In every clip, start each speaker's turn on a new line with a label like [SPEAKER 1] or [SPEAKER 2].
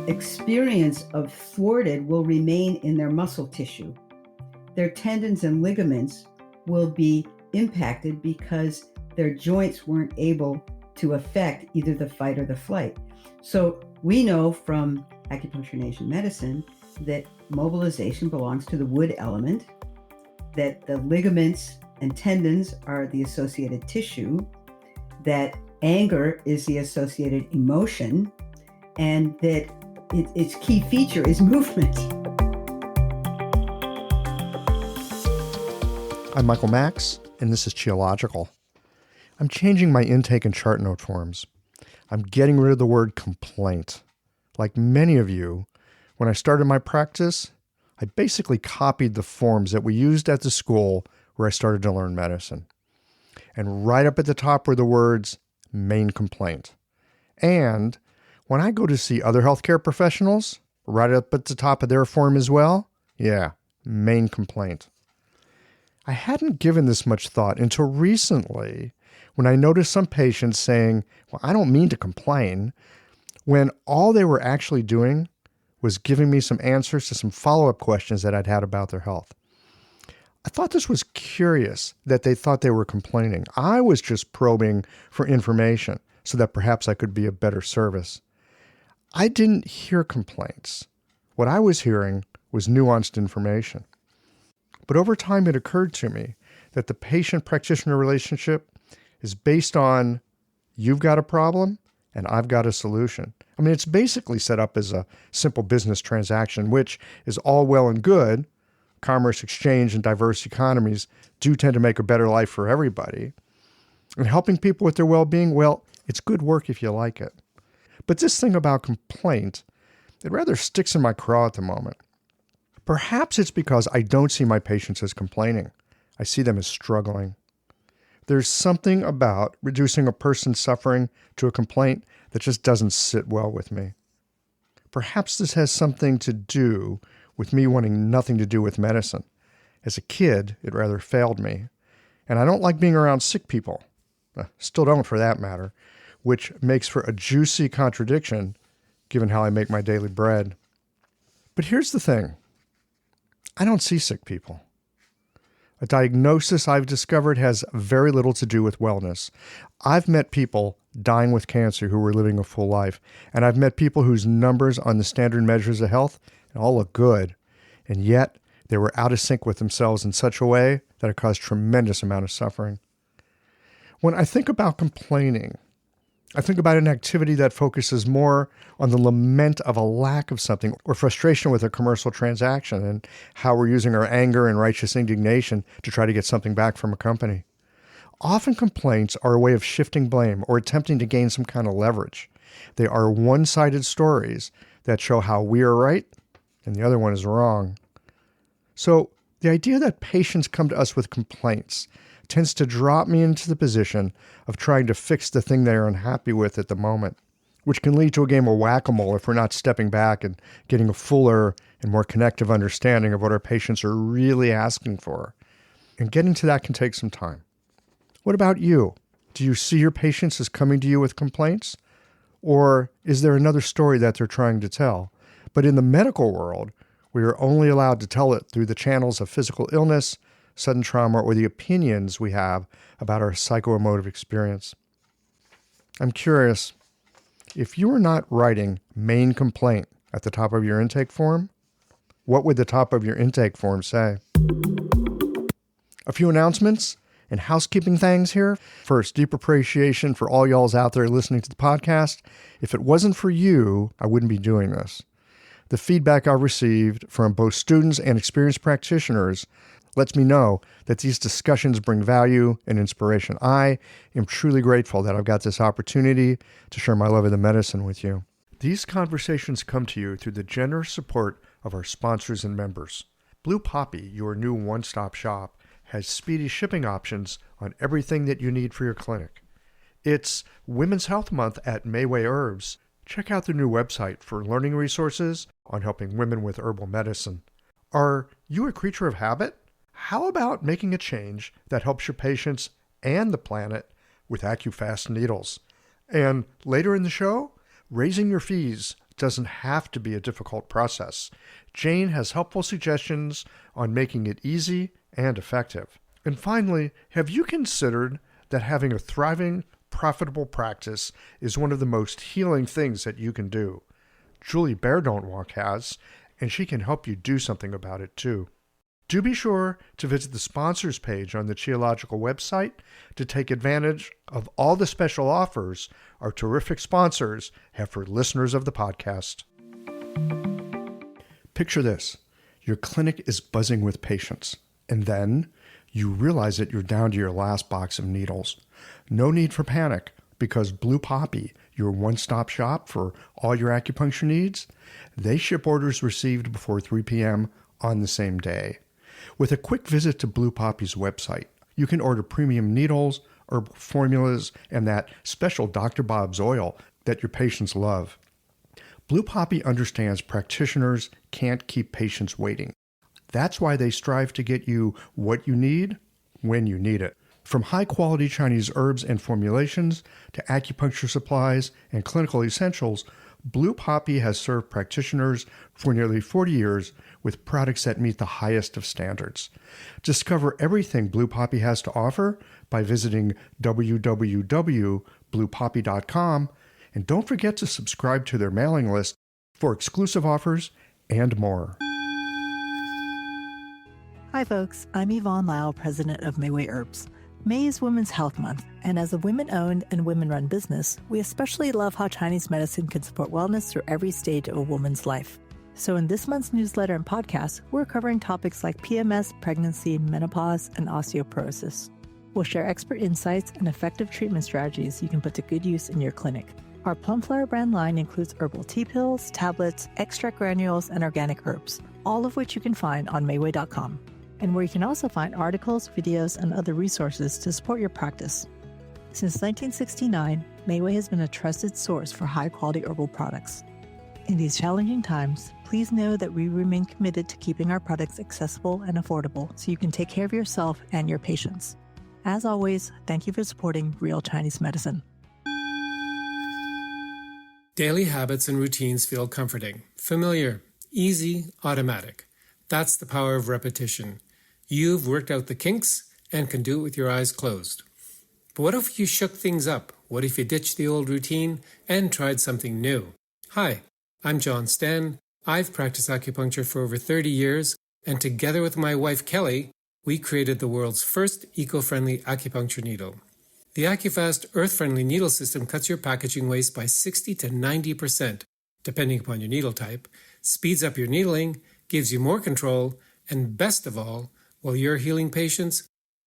[SPEAKER 1] experience of thwarted will remain in their muscle tissue. Their tendons and ligaments will be impacted because their joints weren't able to affect either the fight or the flight. So we know from acupuncture nation medicine that mobilization belongs to the wood element, that the ligaments and tendons are the associated tissue, that anger is the associated emotion, and that its key feature is movement.
[SPEAKER 2] I'm Michael Max, and this is Qiological. I'm changing my intake and chart note forms. I'm getting rid of the word complaint. Like many of you, when I started my practice, I basically copied the forms that we used at the school where I started to learn medicine. And right up at the top were the words, main complaint. And when I go to see other healthcare professionals, right up at the top of their form as well, main complaint. I hadn't given this much thought until recently when I noticed some patients saying, well, I don't mean to complain, when all they were actually doing was giving me some answers to some follow-up questions that I'd had about their health. I thought this was curious that they thought they were complaining. I was just probing for information so that perhaps I could be of better service. I didn't hear complaints. What I was hearing was nuanced information. But over time, it occurred to me that the patient-practitioner relationship is based on you've got a problem and I've got a solution. I mean, it's basically set up as a simple business transaction, which is all well and good. Commerce, exchange, and diverse economies do tend to make a better life for everybody. And helping people with their well-being, well, it's good work if you like it. But this thing about complaint, it rather sticks in my craw at the moment. Perhaps it's because I don't see my patients as complaining. I see them as struggling. There's something about reducing a person's suffering to a complaint that just doesn't sit well with me. Perhaps this has something to do with me wanting nothing to do with medicine. As a kid, it rather failed me. And I don't like being around sick people. Still don't, for that matter, which makes for a juicy contradiction given how I make my daily bread. But here's the thing. I don't see sick people. A diagnosis I've discovered has very little to do with wellness. I've met people dying with cancer who were living a full life, and I've met people whose numbers on the standard measures of health all look good, and yet they were out of sync with themselves in such a way that it caused tremendous amount of suffering. When I think about complaining, I think about an activity that focuses more on the lament of a lack of something or frustration with a commercial transaction and how we're using our anger and righteous indignation to try to get something back from a company. Often complaints are a way of shifting blame or attempting to gain some kind of leverage. They are one-sided stories that show how we are right and the other one is wrong. So the idea that patients come to us with complaints tends to drop me into the position of trying to fix the thing they are unhappy with at the moment, which can lead to a game of whack-a-mole if we're not stepping back and getting a fuller and more connective understanding of what our patients are really asking for. And getting to that can take some time. What about you? Do you see your patients as coming to you with complaints? Or is there another story that they're trying to tell? But in the medical world, we are only allowed to tell it through the channels of physical illness, sudden trauma, or the opinions we have about our psychoemotive experience. I'm curious, if you were not writing main complaint at the top of your intake form, what would the top of your intake form say? A few announcements and housekeeping things here. First, deep appreciation for all y'all's out there listening to the podcast. If it wasn't for you, I wouldn't be doing this. The feedback I've received from both students and experienced practitioners lets me know that these discussions bring value and inspiration. I am truly grateful that I've got this opportunity to share my love of the medicine with you. These conversations come to you through the generous support of our sponsors and members. Blue Poppy, your new one-stop shop, has speedy shipping options on everything that you need for your clinic. It's Women's Health Month at Mayway Herbs. Check out their new website for learning resources on helping women with herbal medicine. Are you a creature of habit? How about making a change that helps your patients and the planet with AccuFast needles? And later in the show, raising your fees doesn't have to be a difficult process. Jane has helpful suggestions on making it easy and effective. And finally, have you considered that having a thriving, profitable practice is one of the most healing things that you can do? Julie Bear Don't Walk has, and she can help you do something about it too. Do be sure to visit the sponsors page on the Qiological website to take advantage of all the special offers our terrific sponsors have for listeners of the podcast. Picture this. Your clinic is buzzing with patients, and then you realize that you're down to your last box of needles. No need for panic, because Blue Poppy, your one-stop shop for all your acupuncture needs, they ship orders received before 3 p.m. on the same day. With a quick visit to Blue Poppy's website, you can order premium needles, herbal formulas, and that special Dr. Bob's oil that your patients love. Blue Poppy understands practitioners can't keep patients waiting. That's why they strive to get you what you need when you need it. From high-quality Chinese herbs and formulations to acupuncture supplies and clinical essentials, Blue Poppy has served practitioners for nearly 40 years with products that meet the highest of standards. Discover everything Blue Poppy has to offer by visiting www.bluepoppy.com, and don't forget to subscribe to their mailing list for exclusive offers and more.
[SPEAKER 3] Hi folks, I'm Yvonne Lyle, president of Mayway Herbs. May is Women's Health Month, and as a women-owned and women-run business, we especially love how Chinese medicine can support wellness through every stage of a woman's life. So in this month's newsletter and podcast, we're covering topics like PMS, pregnancy, menopause, and osteoporosis. We'll share expert insights and effective treatment strategies you can put to good use in your clinic. Our Plumflower brand line includes herbal tea pills, tablets, extract granules, and organic herbs, all of which you can find on Mayway.com, and where you can also find articles, videos, and other resources to support your practice. Since 1969, Mayway has been a trusted source for high-quality herbal products. In these challenging times, please know that we remain committed to keeping our products accessible and affordable so you can take care of yourself and your patients. As always, thank you for supporting Real Chinese Medicine.
[SPEAKER 4] Daily habits and routines feel comforting, familiar, easy, automatic. That's the power of repetition. You've worked out the kinks and can do it with your eyes closed. But what if you shook things up? What if you ditched the old routine and tried something new? Hi, I'm John Sten. I've practiced acupuncture for over 30 years, and together with my wife Kelly, we created the world's first eco-friendly acupuncture needle. The AcuFast earth-friendly needle system cuts your packaging waste by 60 to 90%, depending upon your needle type, speeds up your needling, gives you more control, and best of all, while you're healing patients,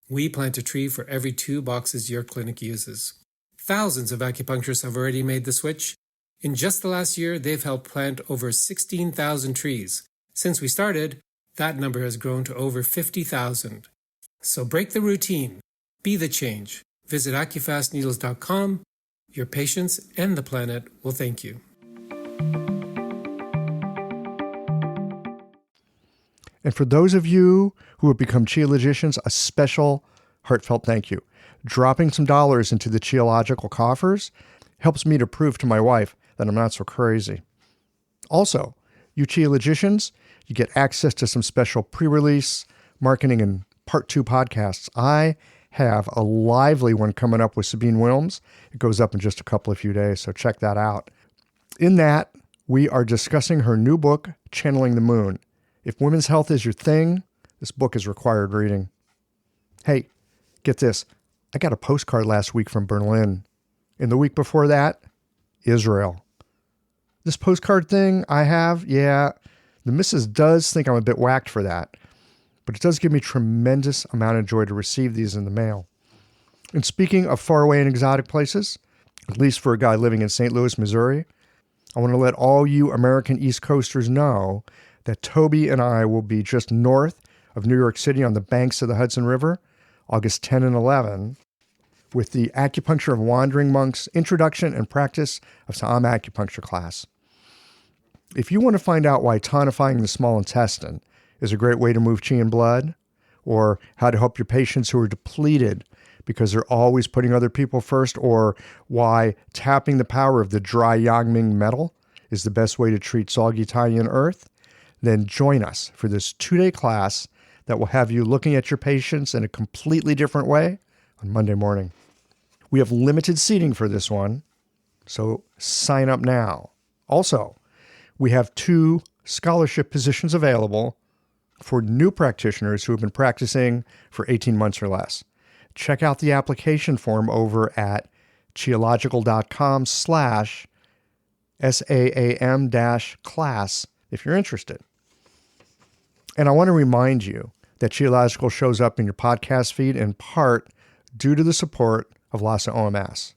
[SPEAKER 4] we plant a tree for every 2 boxes your clinic uses. Thousands of acupuncturists have already made the switch. In just the last year, they've helped plant over 16,000 trees. Since we started, that number has grown to over 50,000. So break the routine. Be the change. Visit acufastneedles.com. Your patients and the planet will thank you.
[SPEAKER 2] And for those of you who have become Qiologicians, a special heartfelt thank you. Dropping some dollars into the Qiological coffers helps me to prove to my wife that I'm not so crazy. Also, you Qiologicians, you get access to some special pre-release, marketing, and part 2 podcasts. I have a lively one coming up with Sabine Wilms. It goes up in just a few days, so check that out. In that, we are discussing her new book, Channeling the Moon. If women's health is your thing, this book is required reading. Hey, get this. I got a postcard last week from Berlin. And the week before that, Israel. This postcard thing I have, the missus does think I'm a bit whacked for that. But it does give me tremendous amount of joy to receive these in the mail. And speaking of faraway and exotic places, at least for a guy living in St. Louis, Missouri, I want to let all you American East Coasters know that Toby and I will be just north of New York City on the banks of the Hudson River, August 10 and 11, with the Acupuncture of Wandering Monks Introduction and Practice of Some Acupuncture class. If you want to find out why tonifying the small intestine is a great way to move qi and blood, or how to help your patients who are depleted because they're always putting other people first, or why tapping the power of the dry Yangming metal is the best way to treat soggy Italian earth, then join us for this 2-day class that will have you looking at your patients in a completely different way on Monday morning. We have limited seating for this one, so sign up now. Also, we have 2 scholarship positions available for new practitioners who have been practicing for 18 months or less. Check out the application form over at qiological.com/SAAM-class if you're interested. And I want to remind you that Qiological shows up in your podcast feed in part due to the support of LASA OMS.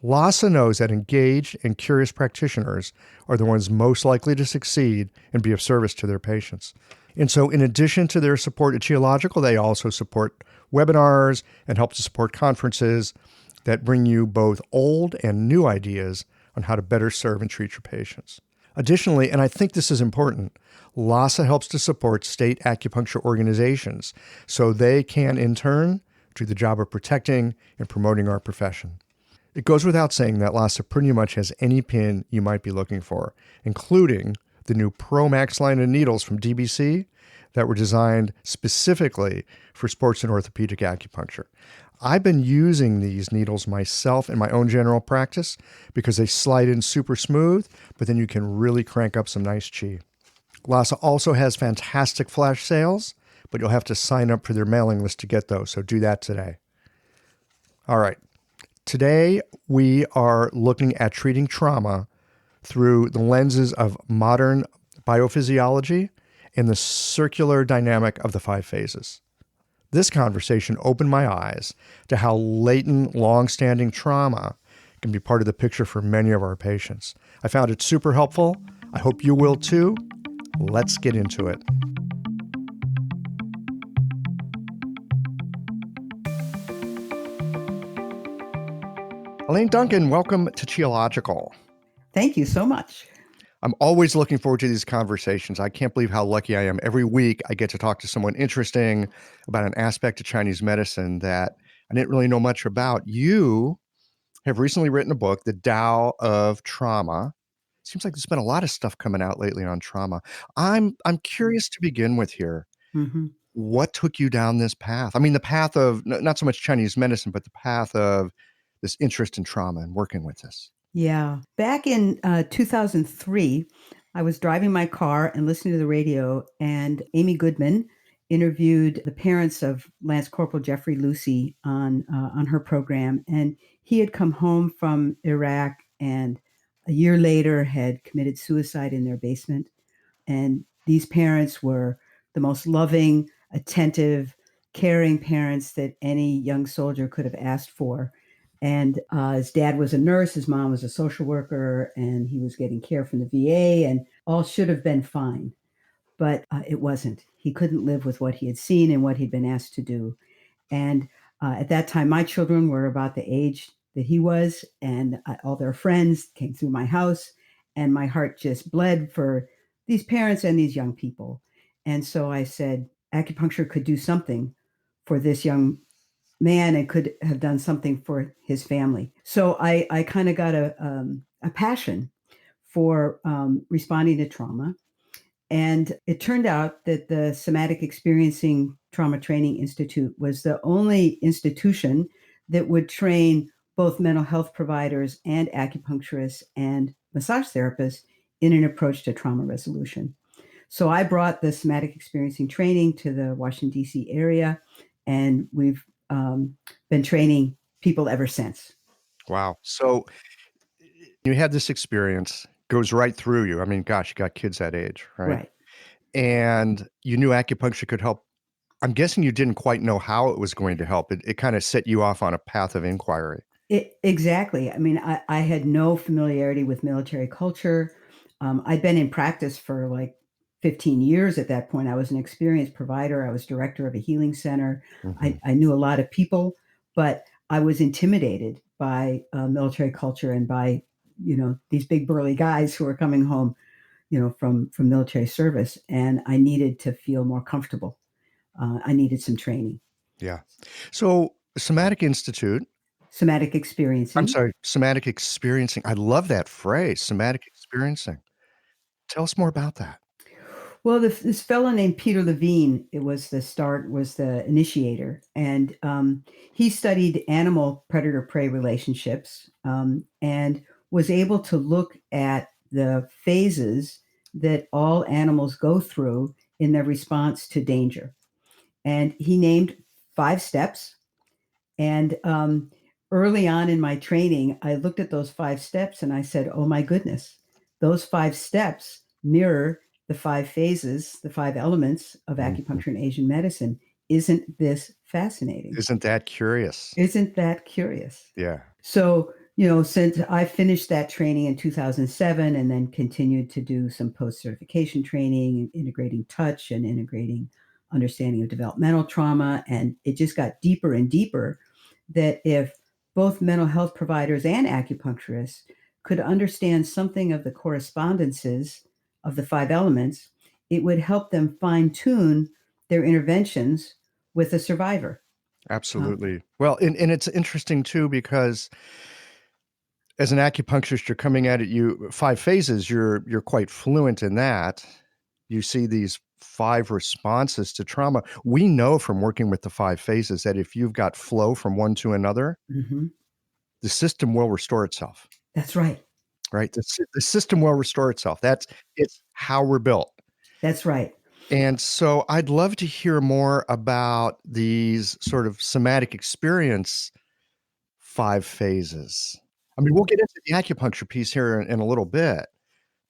[SPEAKER 2] LASA knows that engaged and curious practitioners are the ones most likely to succeed and be of service to their patients. And so in addition to their support at Qiological, they also support webinars and help to support conferences that bring you both old and new ideas on how to better serve and treat your patients. Additionally, and I think this is important, LASA helps to support state acupuncture organizations so they can, in turn, do the job of protecting and promoting our profession. It goes without saying that LASA pretty much has any pin you might be looking for, including the new Pro Max line of needles from DBC that were designed specifically for sports and orthopedic acupuncture. I've been using these needles myself in my own general practice because they slide in super smooth, but then you can really crank up some nice chi. LASA also has fantastic flash sales, but you'll have to sign up for their mailing list to get those, so do that today. All right. Today, we are looking at treating trauma through the lenses of modern biophysiology and the circular dynamic of the 5 phases. This conversation opened my eyes to how latent, long-standing trauma can be part of the picture for many of our patients. I found it super helpful. I hope you will too. Let's get into it. Alaine Duncan, welcome to Qiological.
[SPEAKER 1] Thank you so much.
[SPEAKER 2] I'm always looking forward to these conversations. I can't believe how lucky I am. Every week I get to talk to someone interesting about an aspect of Chinese medicine that I didn't really know much about. You have recently written a book, The Tao of Trauma. Seems like there's been a lot of stuff coming out lately on trauma. I'm curious to begin with here.
[SPEAKER 1] Mm-hmm.
[SPEAKER 2] What took you down this path? I mean, the path of not so much Chinese medicine, but the path of this interest in trauma and working with this.
[SPEAKER 1] Yeah. Back in 2003, I was driving my car and listening to the radio, and Amy Goodman interviewed the parents of Lance Corporal Jeffrey Lucy on her program. And he had come home from Iraq and a year later had committed suicide in their basement. And these parents were the most loving, attentive, caring parents that any young soldier could have asked for. And his dad was a nurse, his mom was a social worker, and he was getting care from the VA, and all should have been fine. But it wasn't. He couldn't live with what he had seen and what he'd been asked to do. And at that time, my children were about the age that he was, and all their friends came through my house, and my heart just bled for these parents and these young people. And so I said, acupuncture could do something for this young man and could have done something for his family. So I kind of got a passion for responding to trauma. And it turned out that the Somatic Experiencing Trauma Training Institute was the only institution that would train both mental health providers and acupuncturists and massage therapists in an approach to trauma resolution. So I brought the Somatic Experiencing training to the Washington, D.C. area, and we've been training people ever since.
[SPEAKER 2] Wow. So you had this experience, goes right through you. I mean, gosh, you got kids that age, right?
[SPEAKER 1] Right.
[SPEAKER 2] And you knew acupuncture could help. I'm guessing you didn't quite know how it was going to help. It kind of set you off on a path of inquiry.
[SPEAKER 1] Exactly. I mean, I had no familiarity with military culture. I'd been in practice for like 15 years at that point. I was an experienced provider. I was director of a healing center.
[SPEAKER 2] Mhm.
[SPEAKER 1] I knew a lot of people, but I was intimidated by military culture and by, these big burly guys who were coming home, from military service. And I needed to feel more comfortable. I needed some training.
[SPEAKER 2] Yeah. So Somatic Institute,
[SPEAKER 1] Somatic experiencing.
[SPEAKER 2] I'm sorry, somatic experiencing. I love that phrase, somatic experiencing. Tell us more about that.
[SPEAKER 1] Well, this fellow named Peter Levine, was the initiator, and he studied animal predator-prey relationships, and was able to look at the phases that all animals go through in their response to danger. And he named 5 steps. And early on in my training, I looked at those 5 steps and I said, oh my goodness, those 5 steps mirror the 5 phases, the 5 elements of acupuncture and Asian medicine. Isn't this fascinating?
[SPEAKER 2] Isn't that curious?
[SPEAKER 1] Isn't that curious?
[SPEAKER 2] Yeah.
[SPEAKER 1] So, since I finished that training in 2007 and then continued to do some post-certification training, integrating touch and integrating understanding of developmental trauma, and it just got deeper and deeper, that if both mental health providers and acupuncturists could understand something of the correspondences of the 5 elements, it would help them fine-tune their interventions with a survivor.
[SPEAKER 2] Absolutely. Well, and it's interesting too, because as an acupuncturist, you're coming at it, 5 phases, you're quite fluent in that. You see these 5 responses to trauma. We know from working with the 5 phases that if you've got flow from one to another, the system will restore itself.
[SPEAKER 1] That's right.
[SPEAKER 2] Right? The system will restore itself. It's how we're built.
[SPEAKER 1] That's right.
[SPEAKER 2] And so I'd love to hear more about these sort of somatic experience 5 phases. I mean, we'll get into the acupuncture piece here in a little bit,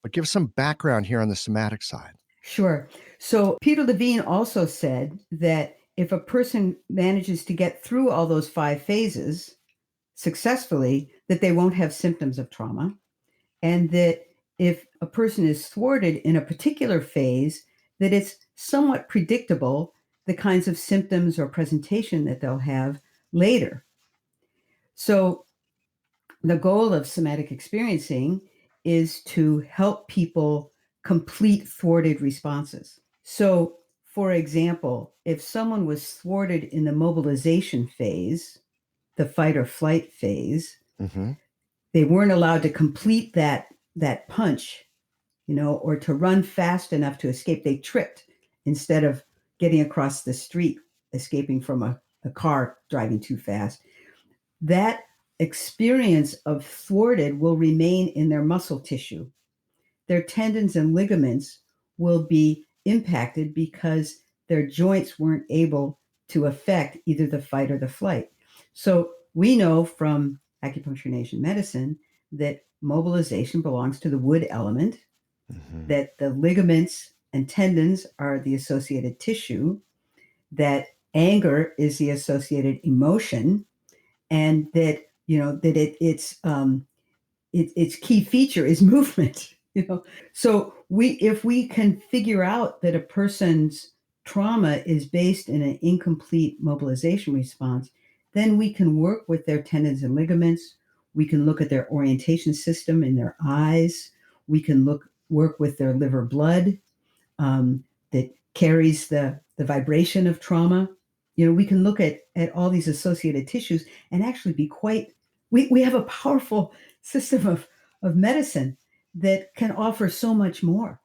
[SPEAKER 2] but give us some background here on the somatic side.
[SPEAKER 1] Sure. So Peter Levine also said that if a person manages to get through all those 5 phases successfully, that they won't have symptoms of trauma. And that if a person is thwarted in a particular phase, that it's somewhat predictable the kinds of symptoms or presentation that they'll have later. So the goal of somatic experiencing is to help people complete thwarted responses. So, for example, if someone was thwarted in the mobilization phase, the fight or flight phase, they weren't allowed to complete that punch, or to run fast enough to escape. They tripped instead of getting across the street, escaping from a car driving too fast. That experience of thwarted will remain in their muscle tissue. Their tendons and ligaments will be impacted because their joints weren't able to affect either the fight or the flight. So we know from acupuncture and Asian medicine that mobilization belongs to the wood element, that the ligaments and tendons are the associated tissue, that anger is the associated emotion, and that its key feature is movement. So if we can figure out that a person's trauma is based in an incomplete mobilization response, then we can work with their tendons and ligaments. We can look at their orientation system in their eyes. We can work with their liver blood that carries the vibration of trauma. We can look at all these associated tissues and actually be we have a powerful system of medicine that can offer so much more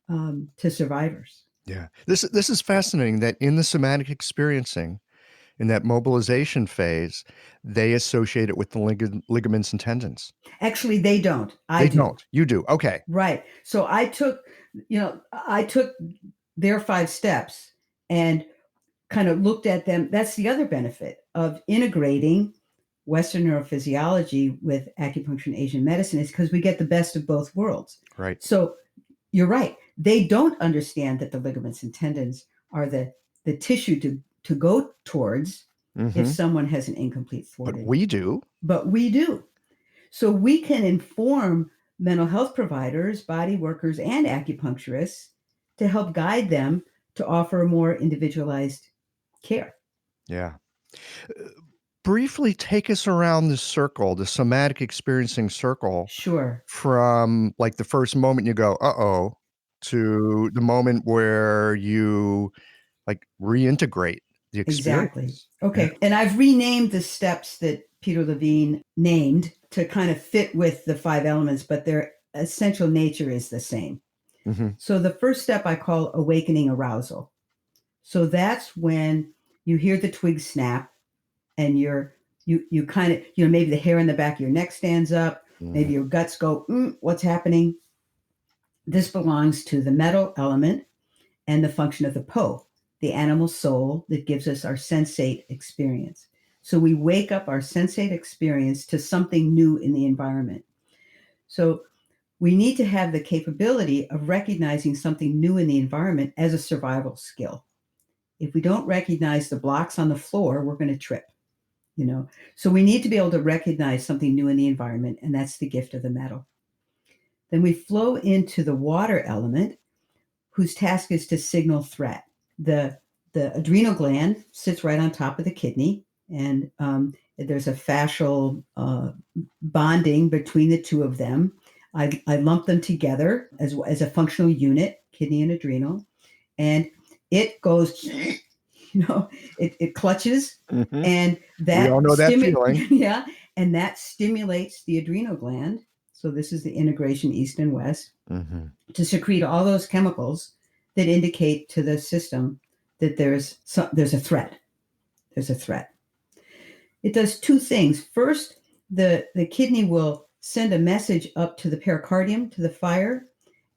[SPEAKER 1] to survivors.
[SPEAKER 2] Yeah. This is fascinating that in the somatic experiencing, in that mobilization phase, they associate it with the ligaments and tendons.
[SPEAKER 1] Actually, they don't.
[SPEAKER 2] They don't. You do. Okay.
[SPEAKER 1] Right. So I took their 5 steps and kind of looked at them. That's the other benefit of integrating Western neurophysiology with acupuncture and Asian medicine, is because we get the best of both worlds.
[SPEAKER 2] Right.
[SPEAKER 1] So you're right. They don't understand that the ligaments and tendons are the tissue to go towards if someone has an incomplete thwarted.
[SPEAKER 2] But we do.
[SPEAKER 1] So we can inform mental health providers, body workers, and acupuncturists to help guide them to offer more individualized care.
[SPEAKER 2] Yeah. Briefly take us around the circle, the somatic experiencing circle.
[SPEAKER 1] Sure.
[SPEAKER 2] From like the first moment you go, uh-oh, to the moment where you like reintegrate the experience.
[SPEAKER 1] Exactly. Okay. Yeah. And I've renamed the steps that Peter Levine named to kind of fit with the 5 elements, but their essential nature is the same.
[SPEAKER 2] Mm-hmm.
[SPEAKER 1] So the first step I call awakening arousal. So that's when you hear the twig snap and you kind of, maybe the hair in the back of your neck stands up, maybe your guts go, what's happening? This belongs to the metal element and the function of the Po, the animal soul that gives us our sensate experience. So we wake up our sensate experience to something new in the environment. So we need to have the capability of recognizing something new in the environment as a survival skill. If we don't recognize the blocks on the floor, we're going to trip, So we need to be able to recognize something new in the environment, and that's the gift of the metal. Then we flow into the water element, whose task is to signal threat. The adrenal gland sits right on top of the kidney, and there's a fascial bonding between the two of them. I lump them together as a functional unit, kidney and adrenal, and it goes, it clutches,
[SPEAKER 2] Mm-hmm.
[SPEAKER 1] and that
[SPEAKER 2] we all know that feeling.
[SPEAKER 1] Yeah, and that stimulates the adrenal gland. So this is the integration east and west to secrete all those chemicals that indicate to the system that there's a threat. There's a threat. It does two things. First, the kidney will send a message up to the pericardium, to the fire,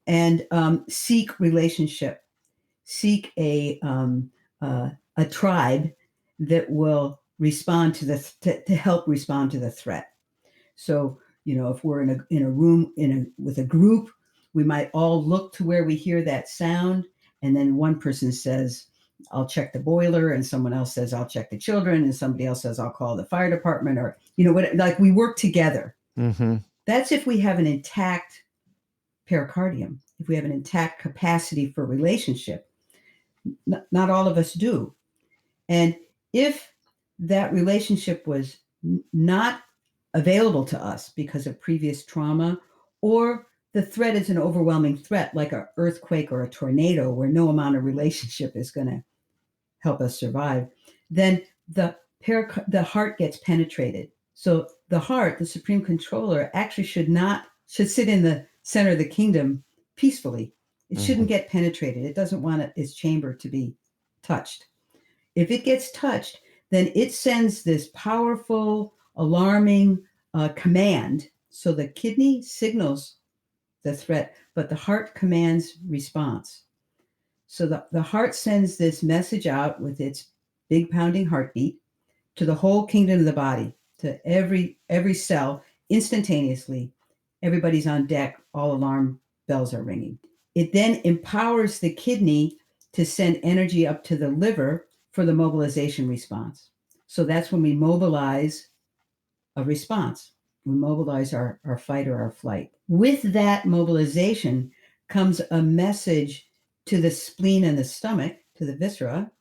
[SPEAKER 1] and seek relationship, seek a tribe that will respond to help respond to the threat. So, if we're in a room with a group, we might all look to where we hear that sound, and then one person says, I'll check the boiler, and someone else says, I'll check the children, and somebody else says, I'll call the fire department, or like we work together. That's if we have an intact pericardium, if we have an intact capacity for relationship. Not all of us do. And if that relationship was not available to us because of previous trauma, or the threat is an overwhelming threat like an earthquake or a tornado where no amount of relationship is going to help us survive, then the heart gets penetrated. So the heart, the supreme controller, actually should sit in the center of the kingdom peacefully. It shouldn't get penetrated. It doesn't want its chamber to be touched. If it gets touched, then it sends this powerful, alarming command. So the kidney signals the threat, but the heart commands response. So the heart sends this message out with its big pounding heartbeat to the whole kingdom of the body, to every cell instantaneously. Everybody's on deck. All alarm bells are ringing. It then empowers the kidney to send energy up to the liver for the mobilization response. So that's when we mobilize a response. We mobilize our fight or our flight. With that mobilization comes a message to the spleen and the stomach, to the viscera,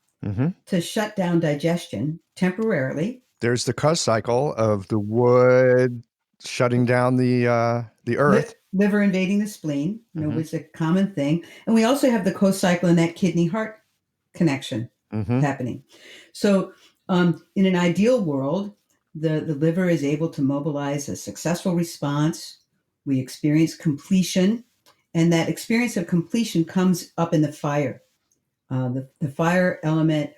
[SPEAKER 1] to shut down digestion temporarily.
[SPEAKER 2] There's the cause cycle of the wood shutting down the earth.
[SPEAKER 1] Liver invading the spleen, was a common thing. And we also have the co-cycle in that kidney-heart connection happening. So in an ideal world, the liver is able to mobilize a successful response. We experience completion, and that experience of completion comes up in the fire. The fire element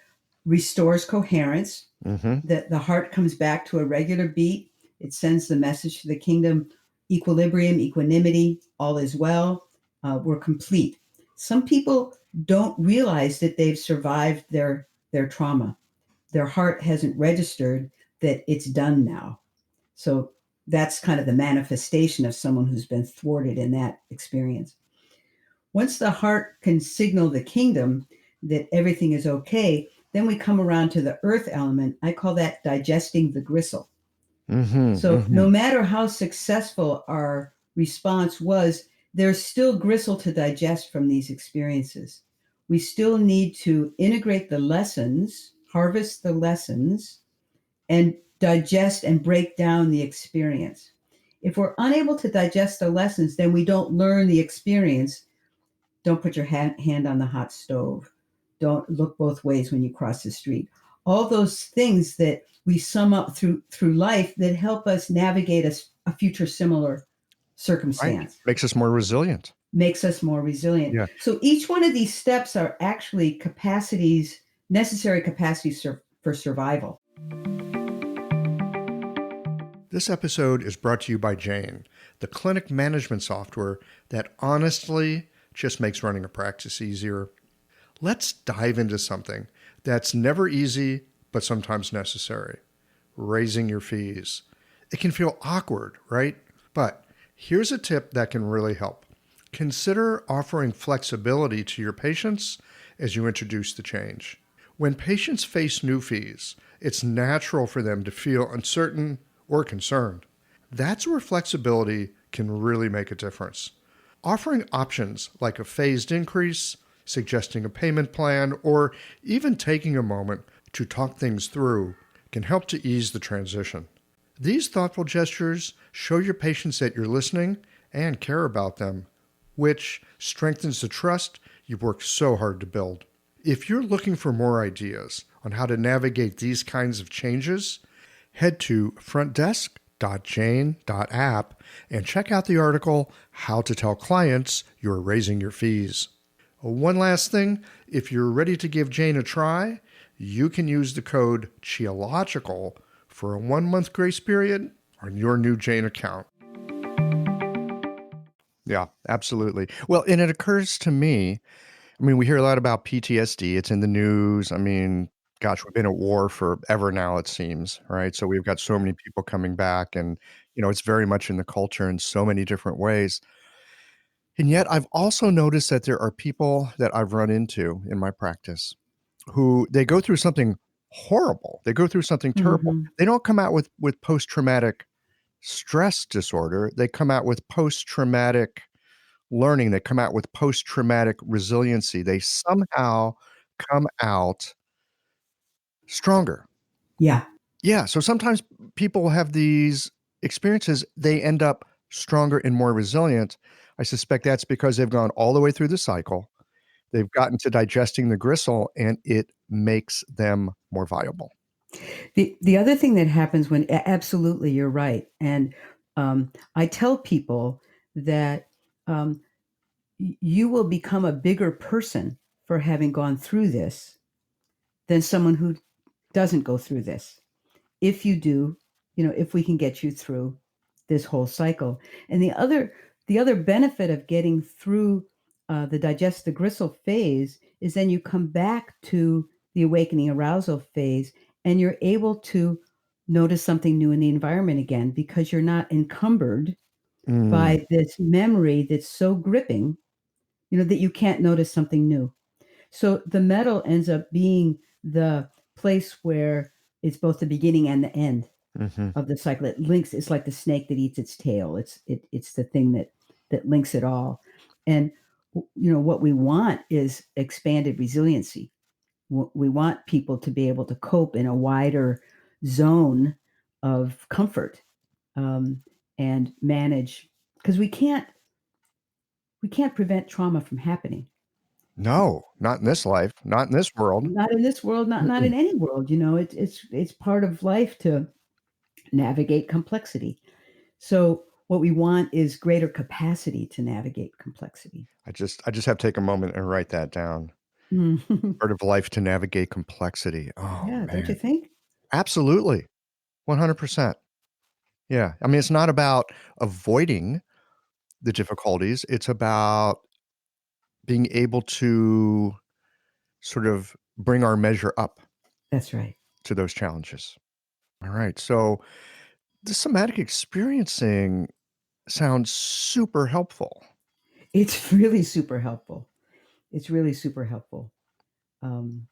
[SPEAKER 1] restores coherence, that the heart comes back to a regular beat. It sends the message to the kingdom, equilibrium, equanimity, all is well. We're complete. Some people don't realize that they've survived their trauma. Their heart hasn't registered that it's done now. So that's kind of the manifestation of someone who's been thwarted in that experience. Once the heart can signal the kingdom that everything is okay, then we come around to the earth element. I call that digesting the gristle. No matter how successful our response was, there's still gristle to digest from these experiences. We still need to integrate the lessons, harvest the lessons, and digest and break down the experience. If we're unable to digest the lessons, then we don't learn the experience. Don't put your hand on the hot stove. Don't look both ways when you cross the street. all those things that we sum up through life that help us navigate a future similar
[SPEAKER 2] Right.
[SPEAKER 1] circumstance.
[SPEAKER 2] Makes us more resilient.
[SPEAKER 1] Makes us more resilient.
[SPEAKER 2] Yeah.
[SPEAKER 1] So each one of these steps are actually necessary capacities for survival.
[SPEAKER 2] This episode is brought to you by Zheng, the clinic management software that honestly just makes running a practice easier. Let's dive into something that's never easy, but sometimes necessary: raising your fees. It can feel awkward, right? But here's a tip that can really help. Consider offering flexibility to your patients as you introduce the change. When patients face new fees, it's natural for them to feel uncertain or concerned. That's where flexibility can really make a difference. Offering options like a phased increase, suggesting a payment plan, or even taking a moment to talk things through can help to ease the transition. These thoughtful gestures show your patients that you're listening and care about them, which strengthens the trust you've worked so hard to build. If you're looking for more ideas on how to navigate these kinds of changes, head to frontdesk.jane.app and check out the article, How to Tell Clients You're Raising Your Fees. One last thing, if you're ready to give Jane a try, you can use the code CHEOLOGICAL for a 1-month grace period on your new Jane account. Yeah, absolutely. Well, and it occurs to me, I mean, we hear a lot about PTSD. It's in the news. I mean, gosh, we've been at war forever now, it seems, right? So we've got so many people coming back, and, it's very much in the culture in so many different ways. And yet I've also noticed that there are people that I've run into in my practice who they go through something horrible. They go through something terrible.
[SPEAKER 1] Mhm.
[SPEAKER 2] They don't come out with post-traumatic stress disorder. They come out with post-traumatic learning. They come out with post-traumatic resiliency. They somehow come out stronger.
[SPEAKER 1] Yeah.
[SPEAKER 2] Yeah. So sometimes people have these experiences, they end up stronger and more resilient. I suspect that's because they've gone all the way through the cycle. They've gotten to digesting the gristle, and it makes them more viable.
[SPEAKER 1] The other thing that happens absolutely, you're right. And I tell people that you will become a bigger person for having gone through this than someone who doesn't go through this. If you do, if we can get you through this whole cycle. And the other benefit of getting through the digest the gristle phase is then you come back to the awakening arousal phase, and you're able to notice something new in the environment again, because you're not encumbered by this memory that's so gripping, that you can't notice something new. So the metal ends up being the place where it's both the beginning and the end
[SPEAKER 2] Mm-hmm.
[SPEAKER 1] of the cycle. It links. It's like the snake that eats its tail. It's the thing that links it all. And what we want is expanded resiliency. We want people to be able to cope in a wider zone of comfort, and manage, because we can't prevent trauma from happening.
[SPEAKER 2] No, not in this life, not in this world.
[SPEAKER 1] Not in this world, not in any world. It's part of life to navigate complexity. So what we want is greater capacity to navigate complexity.
[SPEAKER 2] I just have to take a moment and write that down.
[SPEAKER 1] Mhm.
[SPEAKER 2] Part of life to navigate complexity. Oh,
[SPEAKER 1] Yeah, don't you
[SPEAKER 2] man.
[SPEAKER 1] think?
[SPEAKER 2] Absolutely. 100%. Yeah. I mean, it's not about avoiding the difficulties. It's about being able to sort of bring our measure up
[SPEAKER 1] That's right.
[SPEAKER 2] to those challenges. All right. So the somatic experiencing sounds super helpful.
[SPEAKER 1] It's really super helpful. It's really super helpful. Um,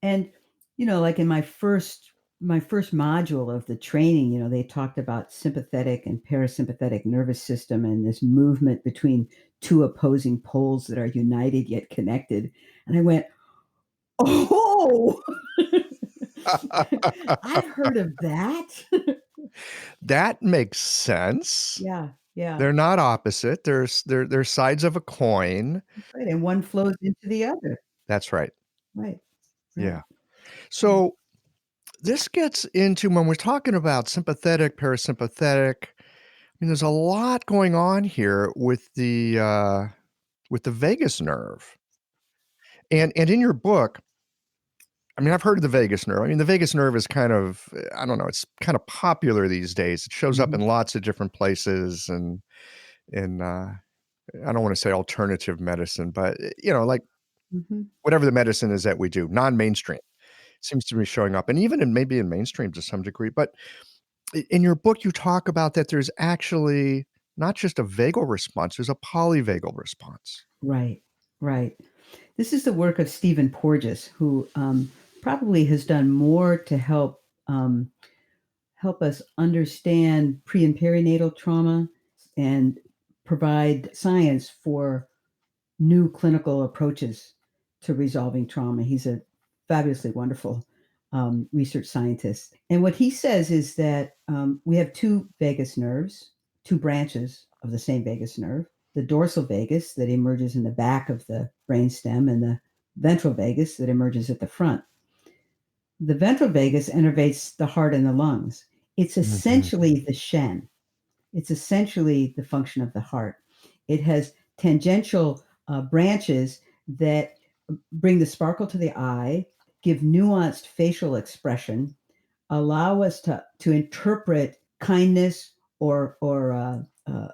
[SPEAKER 1] and like in my first module of the training, they talked about sympathetic and parasympathetic nervous system and this movement between two opposing poles that are united yet connected. And I went, oh, I've heard of that.
[SPEAKER 2] That makes sense.
[SPEAKER 1] Yeah, yeah,
[SPEAKER 2] They're not opposite. They're sides of a coin.
[SPEAKER 1] right. And one flows into the other.
[SPEAKER 2] That's right.
[SPEAKER 1] Right, right.
[SPEAKER 2] Yeah. So this gets into when we're talking about sympathetic, parasympathetic. I mean, there's a lot going on here with the vagus nerve. And in your book, I mean, I've heard of the vagus nerve. I mean, the vagus nerve is kind of, I don't know, it's kind of popular these days. It shows up in
[SPEAKER 1] Mhm.
[SPEAKER 2] lots of different places and in I don't want to say alternative medicine, but like
[SPEAKER 1] Mhm.
[SPEAKER 2] whatever the medicine is that we do, non-mainstream seems to be showing up, and even in maybe in mainstream to some degree. But in your book, you talk about that there's actually not just a vagal response, there's a polyvagal response.
[SPEAKER 1] Right, right. This is the work of Stephen Porges, who probably has done more to help us understand pre and perinatal trauma and provide science for new clinical approaches to resolving trauma. He's a fabulously wonderful research scientist. And what he says is that we have two vagus nerves, two branches of the same vagus nerve, the dorsal vagus that emerges in the back of the brainstem and the ventral vagus that emerges at the front. The ventral vagus innervates the heart and the lungs. It's
[SPEAKER 2] Mhm.
[SPEAKER 1] essentially the Shen. It's essentially the function of the heart. It has tangential branches that bring the sparkle to the eye, give nuanced facial expression, allow us to interpret kindness or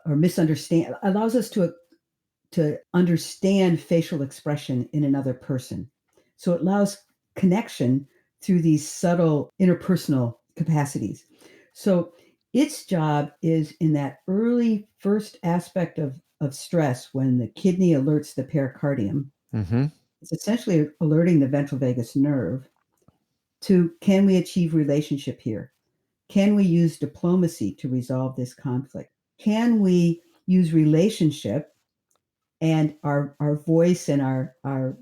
[SPEAKER 1] misunderstand. Allows us to understand facial expression in another person. So it allows connection through these subtle interpersonal capacities. So its job is in that early first aspect of stress when the kidney alerts the pericardium.
[SPEAKER 2] Mhm.
[SPEAKER 1] It's essentially alerting the ventral vagus nerve to, can we achieve relationship here? Can we use diplomacy to resolve this conflict? Can we use relationship and our voice and our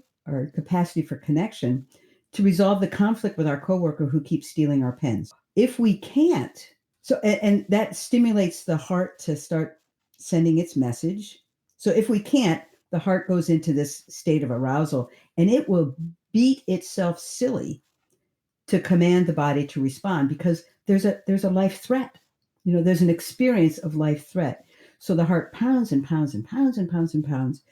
[SPEAKER 1] capacity for connection to resolve the conflict with our coworker who keeps stealing our pens? If we can't, and that stimulates the heart to start sending its message. So if we can't, the heart goes into this state of arousal and it will beat itself silly to command the body to respond because there's a life threat. There's an experience of life threat. So the heart pounds and pounds and pounds and pounds and pounds